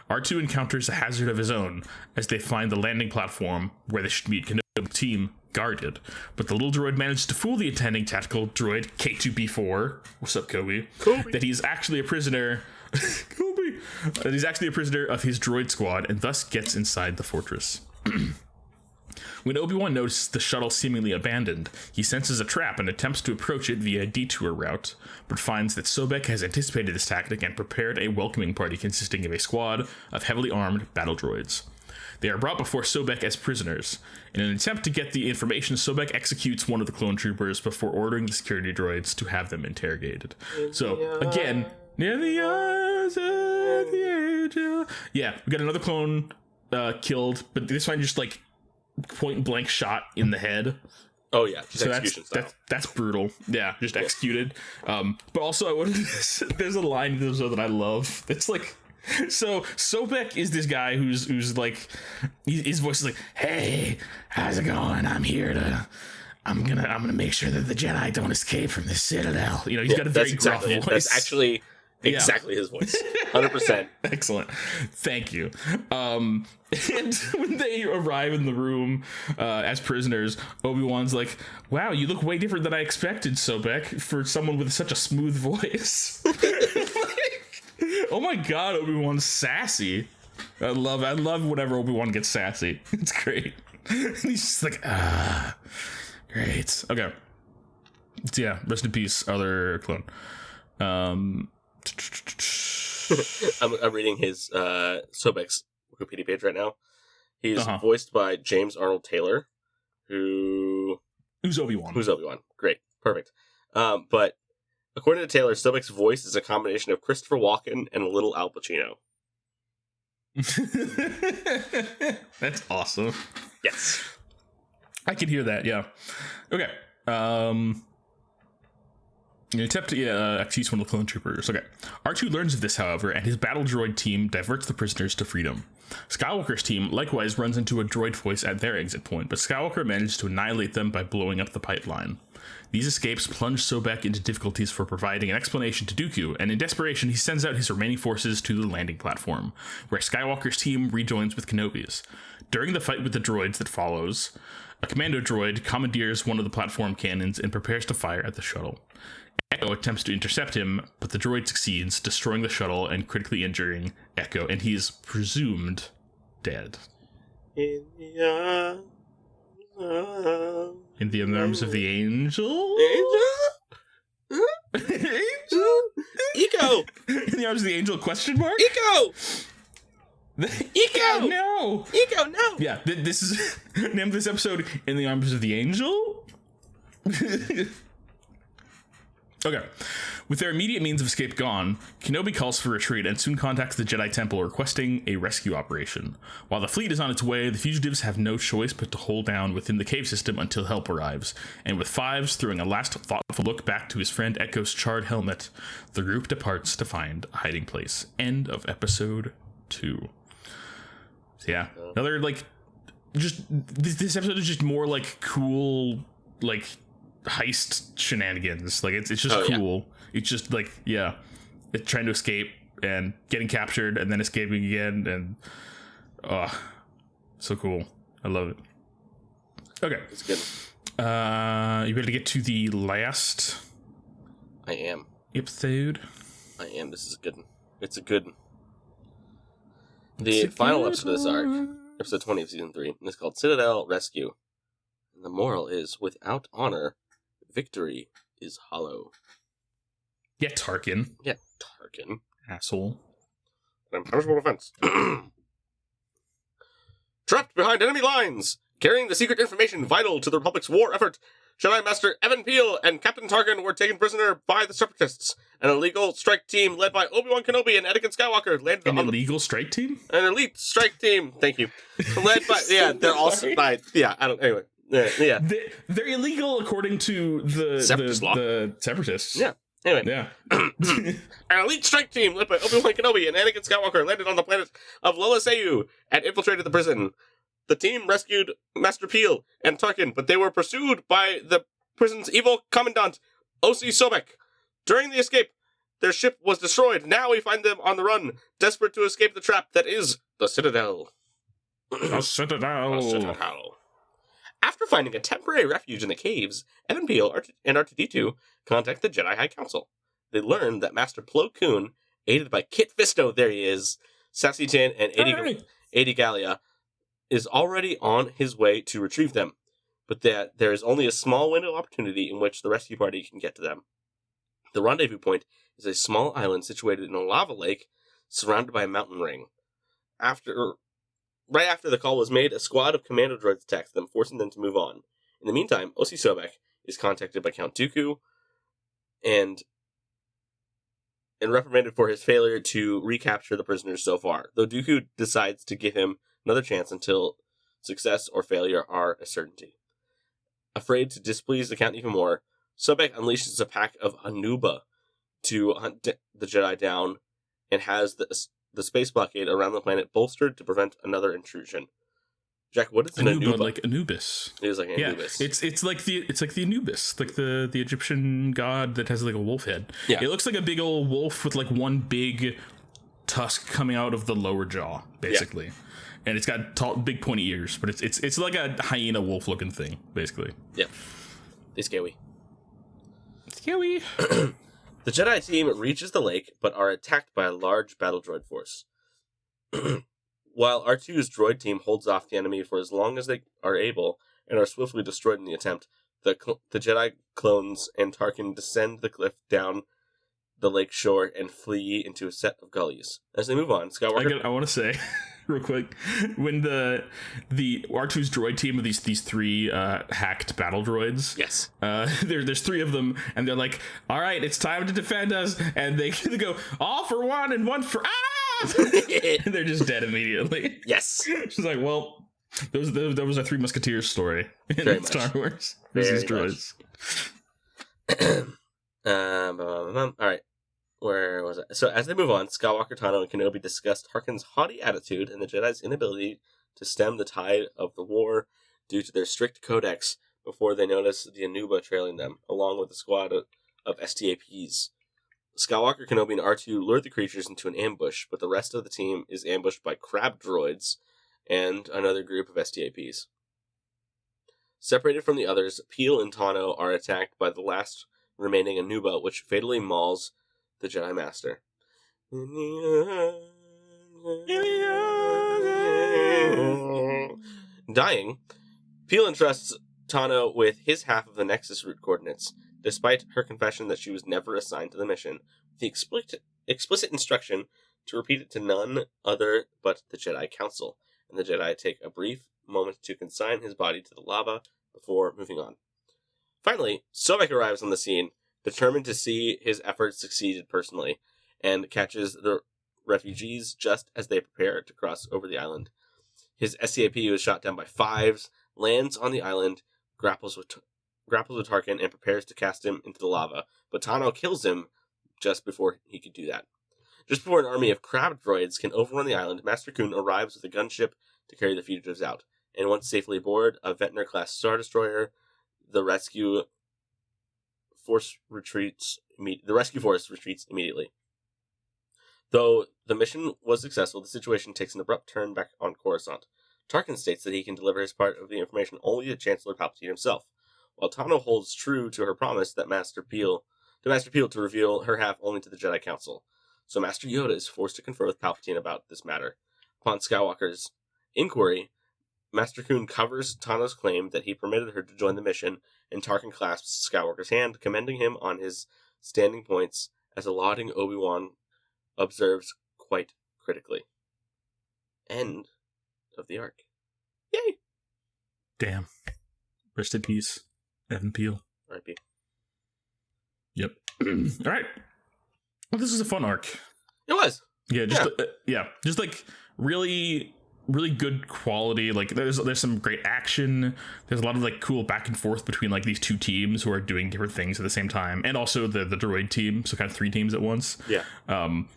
R2 encounters a hazard of his own as they find the landing platform where they should meet Kenobi's team guarded, but the little droid manages to fool the attending tactical droid K2B4, what's up Kobe, that he's actually a prisoner that he's actually a prisoner of his droid squad and thus gets inside the fortress. When Obi-Wan notices the shuttle seemingly abandoned, he senses a trap and attempts to approach it via a detour route, but finds that Sobek has anticipated this tactic and prepared a welcoming party consisting of a squad of heavily armed battle droids. They are brought before Sobek as prisoners. In an attempt to get the information, Sobek executes one of the clone troopers before ordering the security droids to have them interrogated. So, again, near the eyes of the angel. Yeah, we got another clone killed, but this one just like point blank shot in the head. Oh yeah, just execution style. That's brutal. Yeah, just executed. But also, there's a line in the episode that I love. It's like, so Sobek is this guy who's like, his voice is like, "Hey, how's it going? I'm gonna make sure that the Jedi don't escape from the Citadel." You know, he's got a very gruff voice. That's actually exactly his voice. 100%. Excellent. Thank you. And when they arrive in the room as prisoners, Obi-Wan's like, "Wow, you look way different than I expected, Sobek, for someone with such a smooth voice." Oh my god, Obi-Wan's sassy. I love whenever Obi-Wan gets sassy. It's great. And he's just like, great. Okay. So yeah, rest in peace, other clone. I'm reading his Sobek's Wikipedia page right now. He's voiced by James Arnold Taylor, who's Obi-Wan. Who's Obi-Wan. Great. Perfect. But according to Taylor, Sobek's voice is a combination of Christopher Walken and a little Al Pacino. That's awesome. Yes. I can hear that, yeah. Okay. He's one of the clone troopers. Okay. R2 learns of this, however, and his battle droid team diverts the prisoners to freedom. Skywalker's team likewise runs into a droid voice at their exit point, but Skywalker manages to annihilate them by blowing up the pipeline. These escapes plunge Sobek into difficulties for providing an explanation to Dooku, and in desperation, he sends out his remaining forces to the landing platform, where Skywalker's team rejoins with Kenobi's. During the fight with the droids that follows, a commando droid commandeers one of the platform cannons and prepares to fire at the shuttle. Echo attempts to intercept him, but the droid succeeds, destroying the shuttle and critically injuring Echo, and he is presumed dead. In the arms of the angel? Angel? Eco! In the arms of the angel, question mark? Eco! Eco! No! Eco, no! Yeah, this is... name this episode, In the Arms of the Angel? Okay. With their immediate means of escape gone, Kenobi calls for retreat and soon contacts the Jedi Temple requesting a rescue operation. While the fleet is on its way, the fugitives have no choice but to hold down within the cave system until help arrives. And with Fives throwing a last thoughtful look back to his friend Echo's charred helmet, the group departs to find a hiding place. End of episode 2. So yeah, another, like, just, this episode is just more, like, cool, like, heist shenanigans. Like, it's just cool. Yeah. It's just, like, yeah, it's trying to escape and getting captured and then escaping again, and so cool. I love it. Okay, it's good. You ready to get to the last I am episode? I am. This is good. It's a good. The final episode of this arc, episode 20 of season 3, is called Citadel Rescue. And the moral is, without honor, victory is hollow. Yeah, Tarkin. Yeah, Tarkin. Asshole. An impunishable offense. Trapped behind enemy lines, carrying the secret information vital to the Republic's war effort, Jedi Master Evan Peel and Captain Tarkin were taken prisoner by the Separatists. An illegal strike team led by Obi-Wan Kenobi and Anakin Skywalker landed on illegal strike team? An elite strike team. Thank you. Led by they're also by anyway. Yeah. They're illegal according to the Separatists. Yeah. Anyway. Yeah. An elite strike team led by Obi-Wan Kenobi and Anakin Skywalker landed on the planet of Lola Sayu and infiltrated the prison. The team rescued Master Peel and Tarkin, but they were pursued by the prison's evil commandant, O.C. Sobek. During the escape, their ship was destroyed. Now we find them on the run, desperate to escape the trap that is the Citadel. The Citadel. After finding a temporary refuge in the caves, Evan Peel and R2-D2 contact the Jedi High Council. They learn that Master Plo Koon, aided by Kit Fisto, there he is, Sassy Tin, and Adi Gallia, is already on his way to retrieve them, but that there is only a small window of opportunity in which the rescue party can get to them. The rendezvous point is a small island situated in a lava lake surrounded by a mountain ring. Right after the call was made, a squad of commando droids attacks them, forcing them to move on. In the meantime, O.C. Sobek is contacted by Count Dooku and reprimanded for his failure to recapture the prisoners so far, though Dooku decides to give him another chance until success or failure are a certainty. Afraid to displease the Count even more, Sobek unleashes a pack of Anuba to hunt the Jedi down and has the space blockade around the planet bolstered to prevent another intrusion. Jack, what is an Anuba? Like Anubis. It is like Anubis. Yeah, it's like the Anubis, like the Egyptian god that has like a wolf head. Yeah. It looks like a big old wolf with like one big tusk coming out of the lower jaw, basically. Yeah. And it's got tall, big pointy ears, but it's like a hyena wolf looking thing, basically. Yeah. They're scary. Scary. The Jedi team reaches the lake, but are attacked by a large battle droid force. While R2's droid team holds off the enemy for as long as they are able, and are swiftly destroyed in the attempt, the Jedi clones and Tarkin descend the cliff down the lake shore and flee into a set of gullies. As they move on, Skywalker... I want to say, real quick, when the R2's droid team of these three hacked battle droids. Yes. There's three of them, and they're like, "All right, it's time to defend us," and they go, "All for one and one for and they're just dead immediately. Yes. She's like, "Well, those are Three Musketeers story in Very Star Wars. Very These droids." All right. Where was it? So as they move on, Skywalker, Tano, and Kenobi discuss Tarkin's haughty attitude and the Jedi's inability to stem the tide of the war due to their strict codex before they notice the Anuba trailing them, along with a squad of STAPs. Skywalker, Kenobi, and R2 lure the creatures into an ambush, but the rest of the team is ambushed by crab droids and another group of STAPs. Separated from the others, Peel and Tano are attacked by the last remaining Anuba, which fatally mauls the Jedi Master. Dying, Peel entrusts Tano with his half of the Nexus route coordinates, despite her confession that she was never assigned to the mission, with the explicit instruction to repeat it to none other but the Jedi Council, and the Jedi take a brief moment to consign his body to the lava before moving on. Finally, Sobek arrives on the scene, determined to see his efforts succeeded personally, and catches the refugees just as they prepare to cross over the island. His SCAP was shot down by fives, lands on the island, grapples with Tarkin, and prepares to cast him into the lava, but Tano kills him just before he could do that. Just before an army of crab droids can overrun the island, Master Kun arrives with a gunship to carry the fugitives out, and once safely aboard a Ventnor-class Star Destroyer, the rescue force retreats immediately. Though the mission was successful, the situation takes an abrupt turn back on Coruscant. Tarkin states that he can deliver his part of the information only to Chancellor Palpatine himself, while Tano holds true to her promise that Master Peel to reveal her half only to the Jedi Council. So Master Yoda is forced to confer with Palpatine about this matter. Upon Skywalker's inquiry, Master Kun covers Tano's claim that he permitted her to join the mission, and Tarkin clasps Skywalker's hand, commending him on his standing points, as a lauding Obi-Wan observes quite critically. End of the arc. Yay! Damn. Rest in peace, Evan Peel. R.I.P. Yep. All right. Well, this is a fun arc. It was. Yeah, just like really good quality. Like there's some great action. There's a lot of like cool back and forth between like these two teams who are doing different things at the same time, and also the droid team, so kind of three teams at once. Yeah.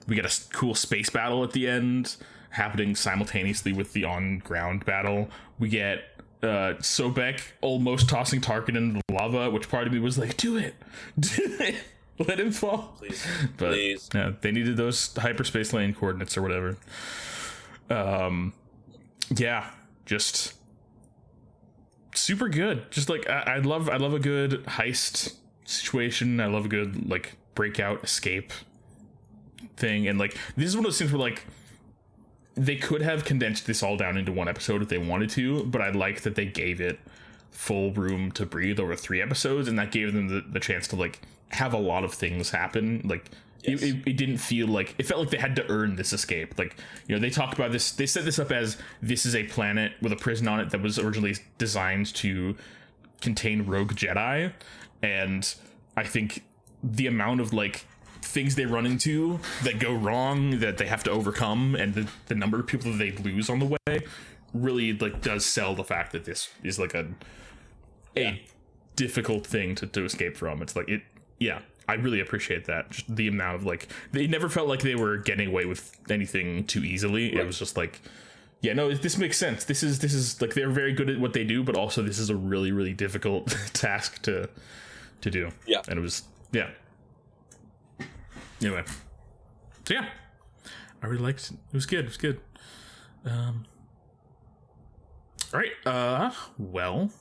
We get a cool space battle at the end happening simultaneously with the on-ground battle. We get Sobek almost tossing Tarkin into the lava, which part of me was like, do it. Let him fall. Please. But, Please. yeah, they needed those hyperspace lane coordinates or whatever. Yeah, just super good. Just like I love a good heist situation. I love a good like breakout escape thing, and like this is one of those things where like they could have condensed this all down into one episode if they wanted to, but I like that they gave it full room to breathe over 3 episodes, and that gave them the chance to like have a lot of things happen. Like yes. It didn't feel like it felt like they had to earn this escape. Like, you know, they talk about this, they set this up as this is a planet with a prison on it that was originally designed to contain rogue Jedi, and I think the amount of like things they run into that go wrong that they have to overcome, and the number of people that they lose on the way really like does sell the fact that this is like a difficult thing to escape from. It's like I really appreciate that. Just the amount of like, they never felt like they were getting away with anything too easily. Right. It was just like, yeah, no, this makes sense. This is like, they're very good at what they do, but also this is a really, really difficult task to do. Yeah. And it was, yeah. Anyway. So yeah, I really liked it. It was good. It was good. All right. Well,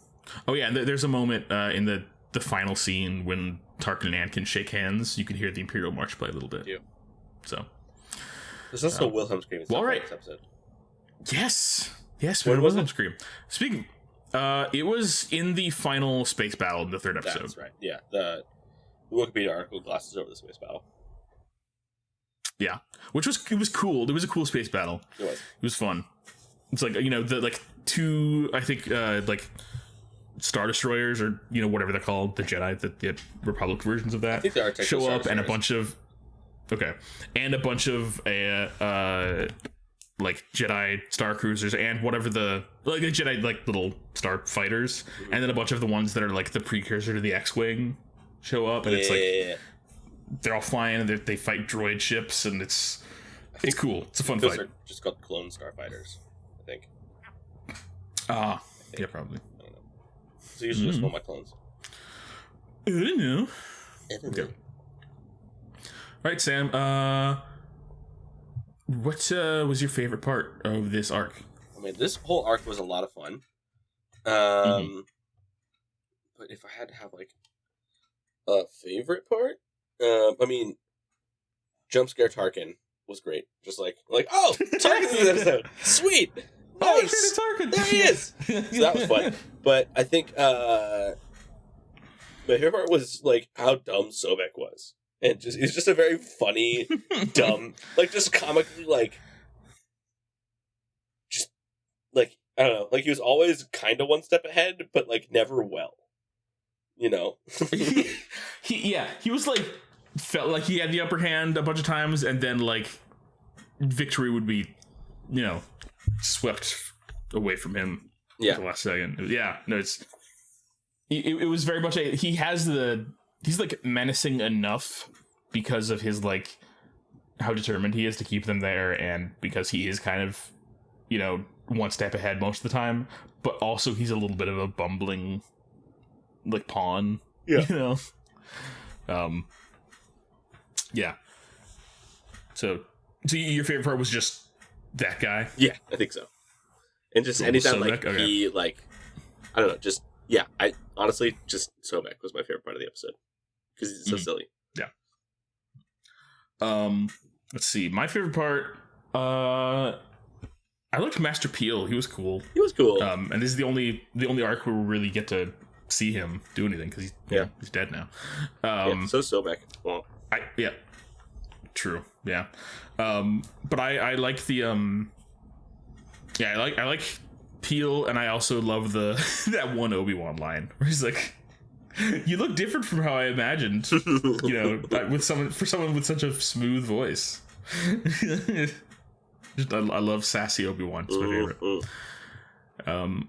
oh yeah, there's a moment in the final scene when Tarkin and Anakin shake hands. You can hear the Imperial March play a little bit. Yeah. So there's also Wilhelm screaming. Well, all right. This episode. Yes. When was Wilhelm it? scream. Speaking, it was in the final space battle in the 3rd episode. That's right. Yeah. The Wikipedia article glosses over the space battle. Yeah, it was cool. There was a cool space battle. It was fun. It's like, the like two, I think, like Star Destroyers, or whatever they're called, the Jedi, the Republic versions of that, I think they are show up, and a bunch of like Jedi Star Cruisers and whatever the Jedi like little starfighters, and then a bunch of the ones that are like the precursor to the X-wing show up, and it's like they're all flying and they fight droid ships, and it's cool. It's a fun fight. Are just called clone starfighters, I think. Yeah, probably. I don't know. So usually just one of my clones. I don't know. Okay. All right, Sam. What was your favorite part of this arc? I mean, this whole arc was a lot of fun. But if I had to have like a favorite part, I mean, jump scare Tarkin was great. Just like oh, Tarkin's in this episode. Sweet. Nice. Tarkin. There he is. So that was fun. But I think my favorite part was like how dumb Sobek was. And he's just a very funny, dumb, like just comically I don't know, like he was always kind of one step ahead, but like never well, he was like, felt like he had the upper hand a bunch of times, and then like victory would be, swept away from him. At the last second. It was very much he's like menacing enough because of his like how determined he is to keep them there, and because he is kind of one step ahead most of the time, but also he's a little bit of a bumbling like pawn. So your favorite part was just that guy? Yeah, I think so. And just anytime Sobek, he like, I don't know, just I honestly just Sobek was my favorite part of the episode because he's so silly. Yeah. Let's see. My favorite part. I liked Master Peel. He was cool. And this is the only arc where we really get to see him do anything because he's dead now. So Sobek. Well, true. Yeah. But I like the I like Peel, and I also love that one Obi-Wan line where he's like, "You look different from how I imagined." With someone with such a smooth voice. I love sassy Obi-Wan. It's my favorite. All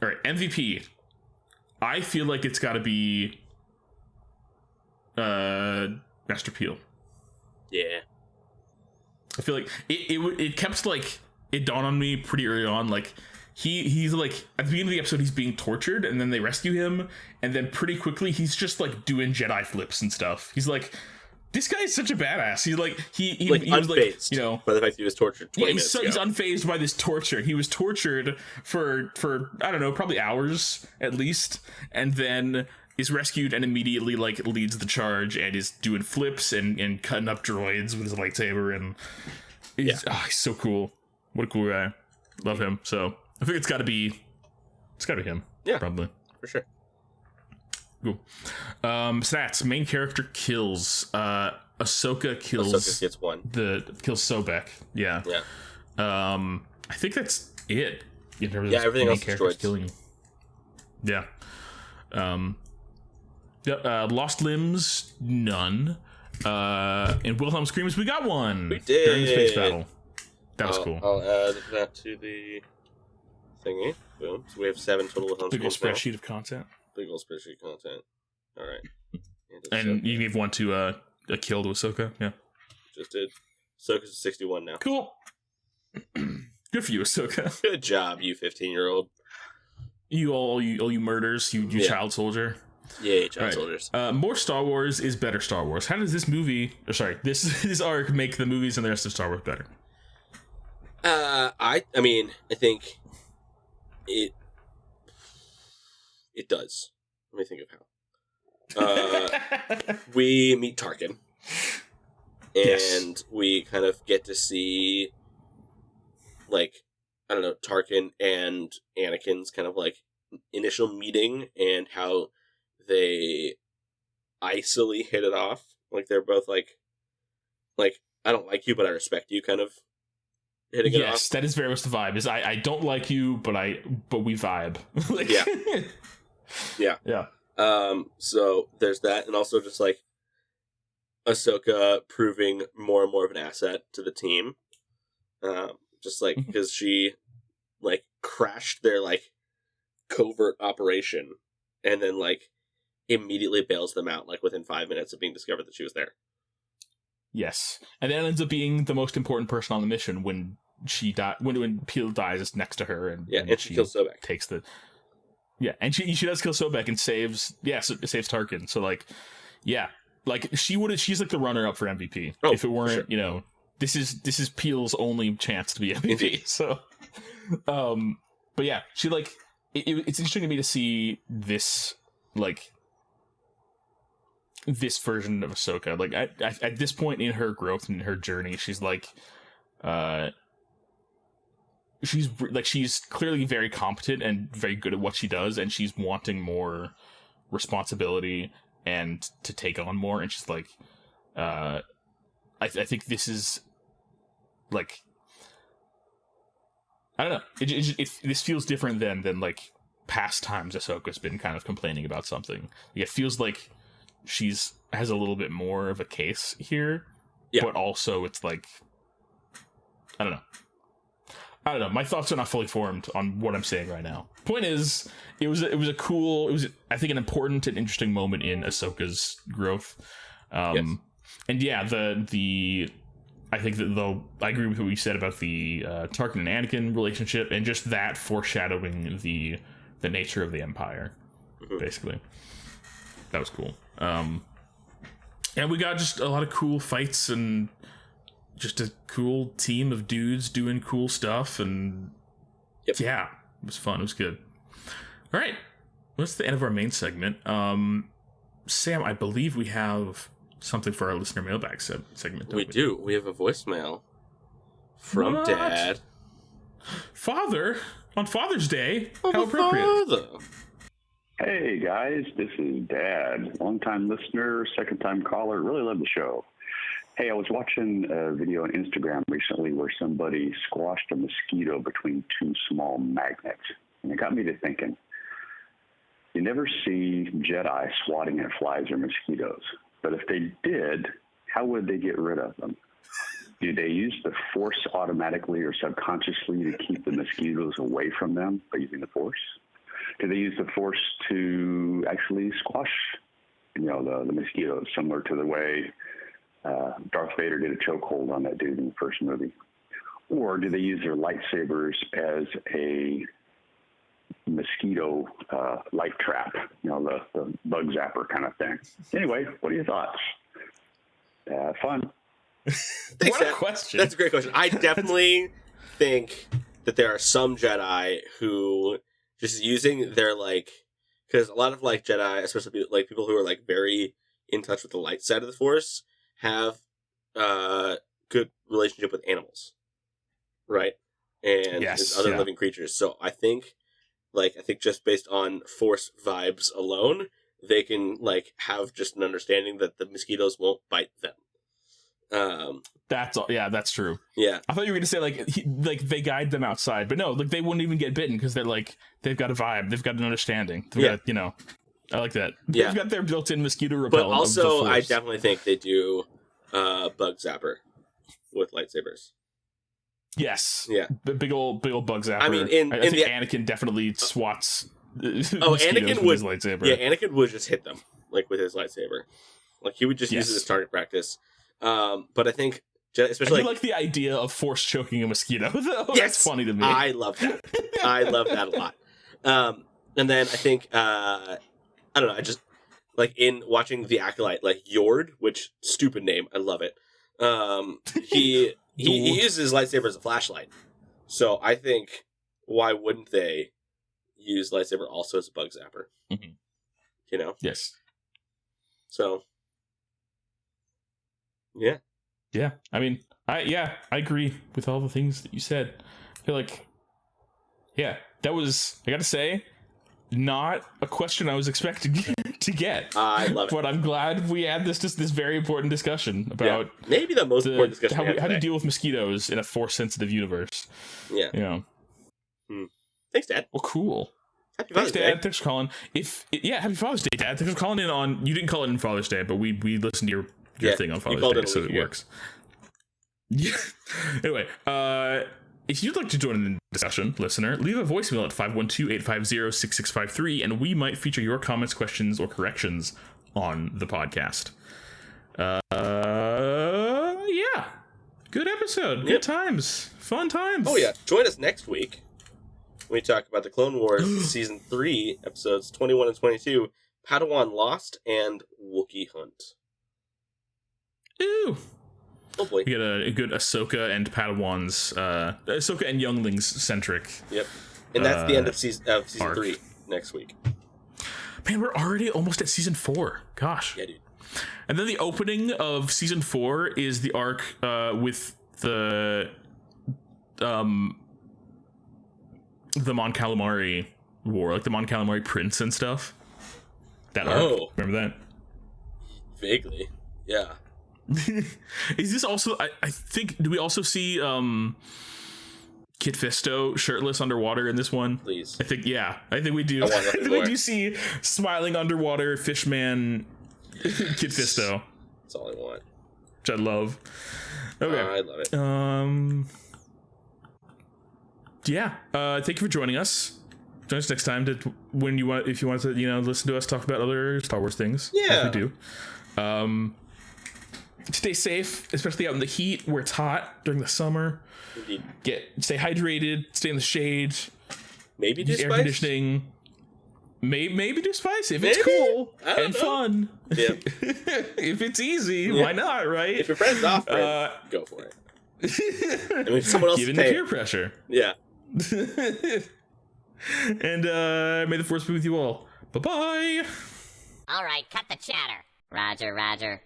right, MVP. I feel like it's got to be Master Peel. Yeah. I feel like it kept like it dawned on me pretty early on, like he's like at the beginning of the episode he's being tortured, and then they rescue him, and then pretty quickly he's just like doing Jedi flips and stuff. He's like, this guy is such a badass. He's like he unfazed, was like, by the fact that he was tortured 20 minutes ago. He's unfazed by this torture. He was tortured for I don't know, probably hours at least, and then is rescued and immediately like leads the charge and is doing flips and cutting up droids with his lightsaber, and he's so cool. What a cool guy. Love him. So I think it's gotta be him. Yeah, probably, for sure. Cool. Stats. Main character kills. Ahsoka gets one. Kills Sobek. Yeah. I think that's it in terms of everything else characters destroyed. killing. Yeah. Lost limbs, none. And Wilhelm screams, we got one. We did during the space battle. That was cool. I'll add that to the thingy. Boom. So we have 7 total Wilhelm Big old screams. spreadsheet of content. Big old spreadsheet content. All right. And you gave one to a kill to Ahsoka. Yeah. Just did. Ahsoka's 61 now. Cool. Good for you, Ahsoka. Good job, you 15-year-old. You murders, you child soldier. Yeah, child soldiers. More Star Wars is better Star Wars. How does this this arc make the movies and the rest of Star Wars better? I mean, I think it does. Let me think of how. We meet Tarkin, and we kind of get to see, like, I don't know, Tarkin and Anakin's kind of like initial meeting and how they icily hit it off. Like they're both like I don't like you, but I respect you kind of hitting it off. Yes, that is very much the vibe. Is I don't like you, but we vibe. Like, yeah. So there's that, and also just like Ahsoka proving more and more of an asset to the team. Just like because she like crashed their like covert operation, and then like immediately bails them out like within 5 minutes of being discovered that she was there. Yes, and then ends up being the most important person on the mission when she when Peel dies next to her, and she kills Sobek. Takes the and she does kill Sobek and saves Tarkin. So like like she's like the runner up for MVP if it weren't sure. This is Peel's only chance to be MVP. Indeed. So but yeah, she like it's interesting to me to see this like this version of Ahsoka. Like at this point in her growth and her journey, she's like she's clearly very competent and very good at what she does, and she's wanting more responsibility and to take on more, and she's like I think this is like I don't know, this feels different than like past times Ahsoka's been kind of complaining about something. It feels like she's has a little bit more of a case here, but also it's like I don't know. My thoughts are not fully formed on what I'm saying right now. Point is, it was I think an important and interesting moment in Ahsoka's growth. And yeah, I think that I agree with what you said about the Tarkin and Anakin relationship, and just that foreshadowing the nature of the Empire, basically. That was cool. And we got just a lot of cool fights and just a cool team of dudes doing cool stuff, and yeah, it was fun. It was good. All right, well, that's the end of our main segment. Sam, I believe we have something for our listener mailbag segment. We do. We have a voicemail from Dad. Father on Father's Day. How appropriate. Father. Hey guys, this is Dad, long-time listener, second-time caller. Really love the show. Hey, I was watching a video on Instagram recently where somebody squashed a mosquito between two small magnets. And it got me to thinking, you never see Jedi swatting at flies or mosquitoes. But if they did, how would they get rid of them? Do they use the Force automatically or subconsciously to keep the mosquitoes away from them by using the Force? Do they use the Force to actually squash, the mosquitoes, similar to the way Darth Vader did a chokehold on that dude in the first movie? Or do they use their lightsabers as a mosquito light trap, the bug zapper kind of thing? Anyway, what are your thoughts? Fun. What a question. That's a great question. I definitely think that there are some Jedi who just using their because a lot of Jedi, especially people who are very in touch with the light side of the Force, have good relationship with animals, right? And other living creatures. So I think just based on Force vibes alone, they can have just an understanding that the mosquitoes won't bite them. That's all. Yeah, that's true. Yeah, I thought you were gonna say they guide them outside, but no, they wouldn't even get bitten because they're they've got a vibe, they've got an understanding. They've got, I like that. Yeah. They've got their built-in mosquito repellent. But also, I definitely think they do bug zapper with lightsabers. Yes. Yeah. Big old bug zapper. I mean, I think Anakin definitely swats. Anakin with his lightsaber. Yeah, Anakin would just hit them with his lightsaber. He would just use it as target practice. But I think, especially I do like the idea of Force choking a mosquito. Though. Yes, that's funny to me. I love that. I love that a lot. And then I think I don't know. I just in watching the Acolyte, Yord, which stupid name. I love it. He uses his lightsaber as a flashlight. So I think why wouldn't they use lightsaber also as a bug zapper? Mm-hmm. Yes. So. Yeah. Yeah. I mean, I agree with all the things that you said. I feel that was, I gotta say, not a question I was expecting to get. I love it. But I'm glad we had this very important discussion about maybe the most important discussion how to deal with mosquitoes in a Force-sensitive universe. Yeah. You know. Thanks, Dad. Well, cool. Happy Father's Thanks, Dad. Day. Thanks for calling. Happy Father's Day, Dad. Thanks for calling in on. You didn't call it in Father's Day, but we listened to your thing on Father's Day, so it works. Yeah. Anyway, if you'd like to join in the discussion, listener, leave a voicemail at 512-850-6653, and we might feature your comments, questions, or corrections on the podcast. Yeah. Good episode. Good times. Fun times. Oh, yeah. Join us next week when we talk about the Clone Wars Season 3, episodes 21 and 22, Padawan Lost, and Wookiee Hunt. Ooh. Hopefully. We get a good Ahsoka and Padawans, Ahsoka and Younglings centric. Yep. And that's the end of season 3 next week. Man, we're already almost at season 4. Gosh. Yeah, dude. And then the opening of season 4 is the arc with the Mon Calamari war, like the Mon Calamari prince and stuff. That arc. Remember that? Vaguely. Yeah. Is this also I think, do we also see Kit Fisto shirtless underwater in this one? Please. I think we do. I think we do see smiling underwater fishman Kit Fisto. That's all I want. Which I love. Okay. I love it. Thank you for joining us. Join us next time if you want to, listen to us talk about other Star Wars things. Yeah. As we do. Stay safe, especially out in the heat where it's hot during the summer. Indeed. Stay hydrated, stay in the shade. Maybe do air spice? Conditioning. Maybe do spice if it's cool and fun. Yeah. If it's easy, why not, right? If your friend's off, go for it. I mean, someone else Given the peer pressure. Yeah. And may the Force be with you all. Bye-bye. All right, cut the chatter. Roger, Roger.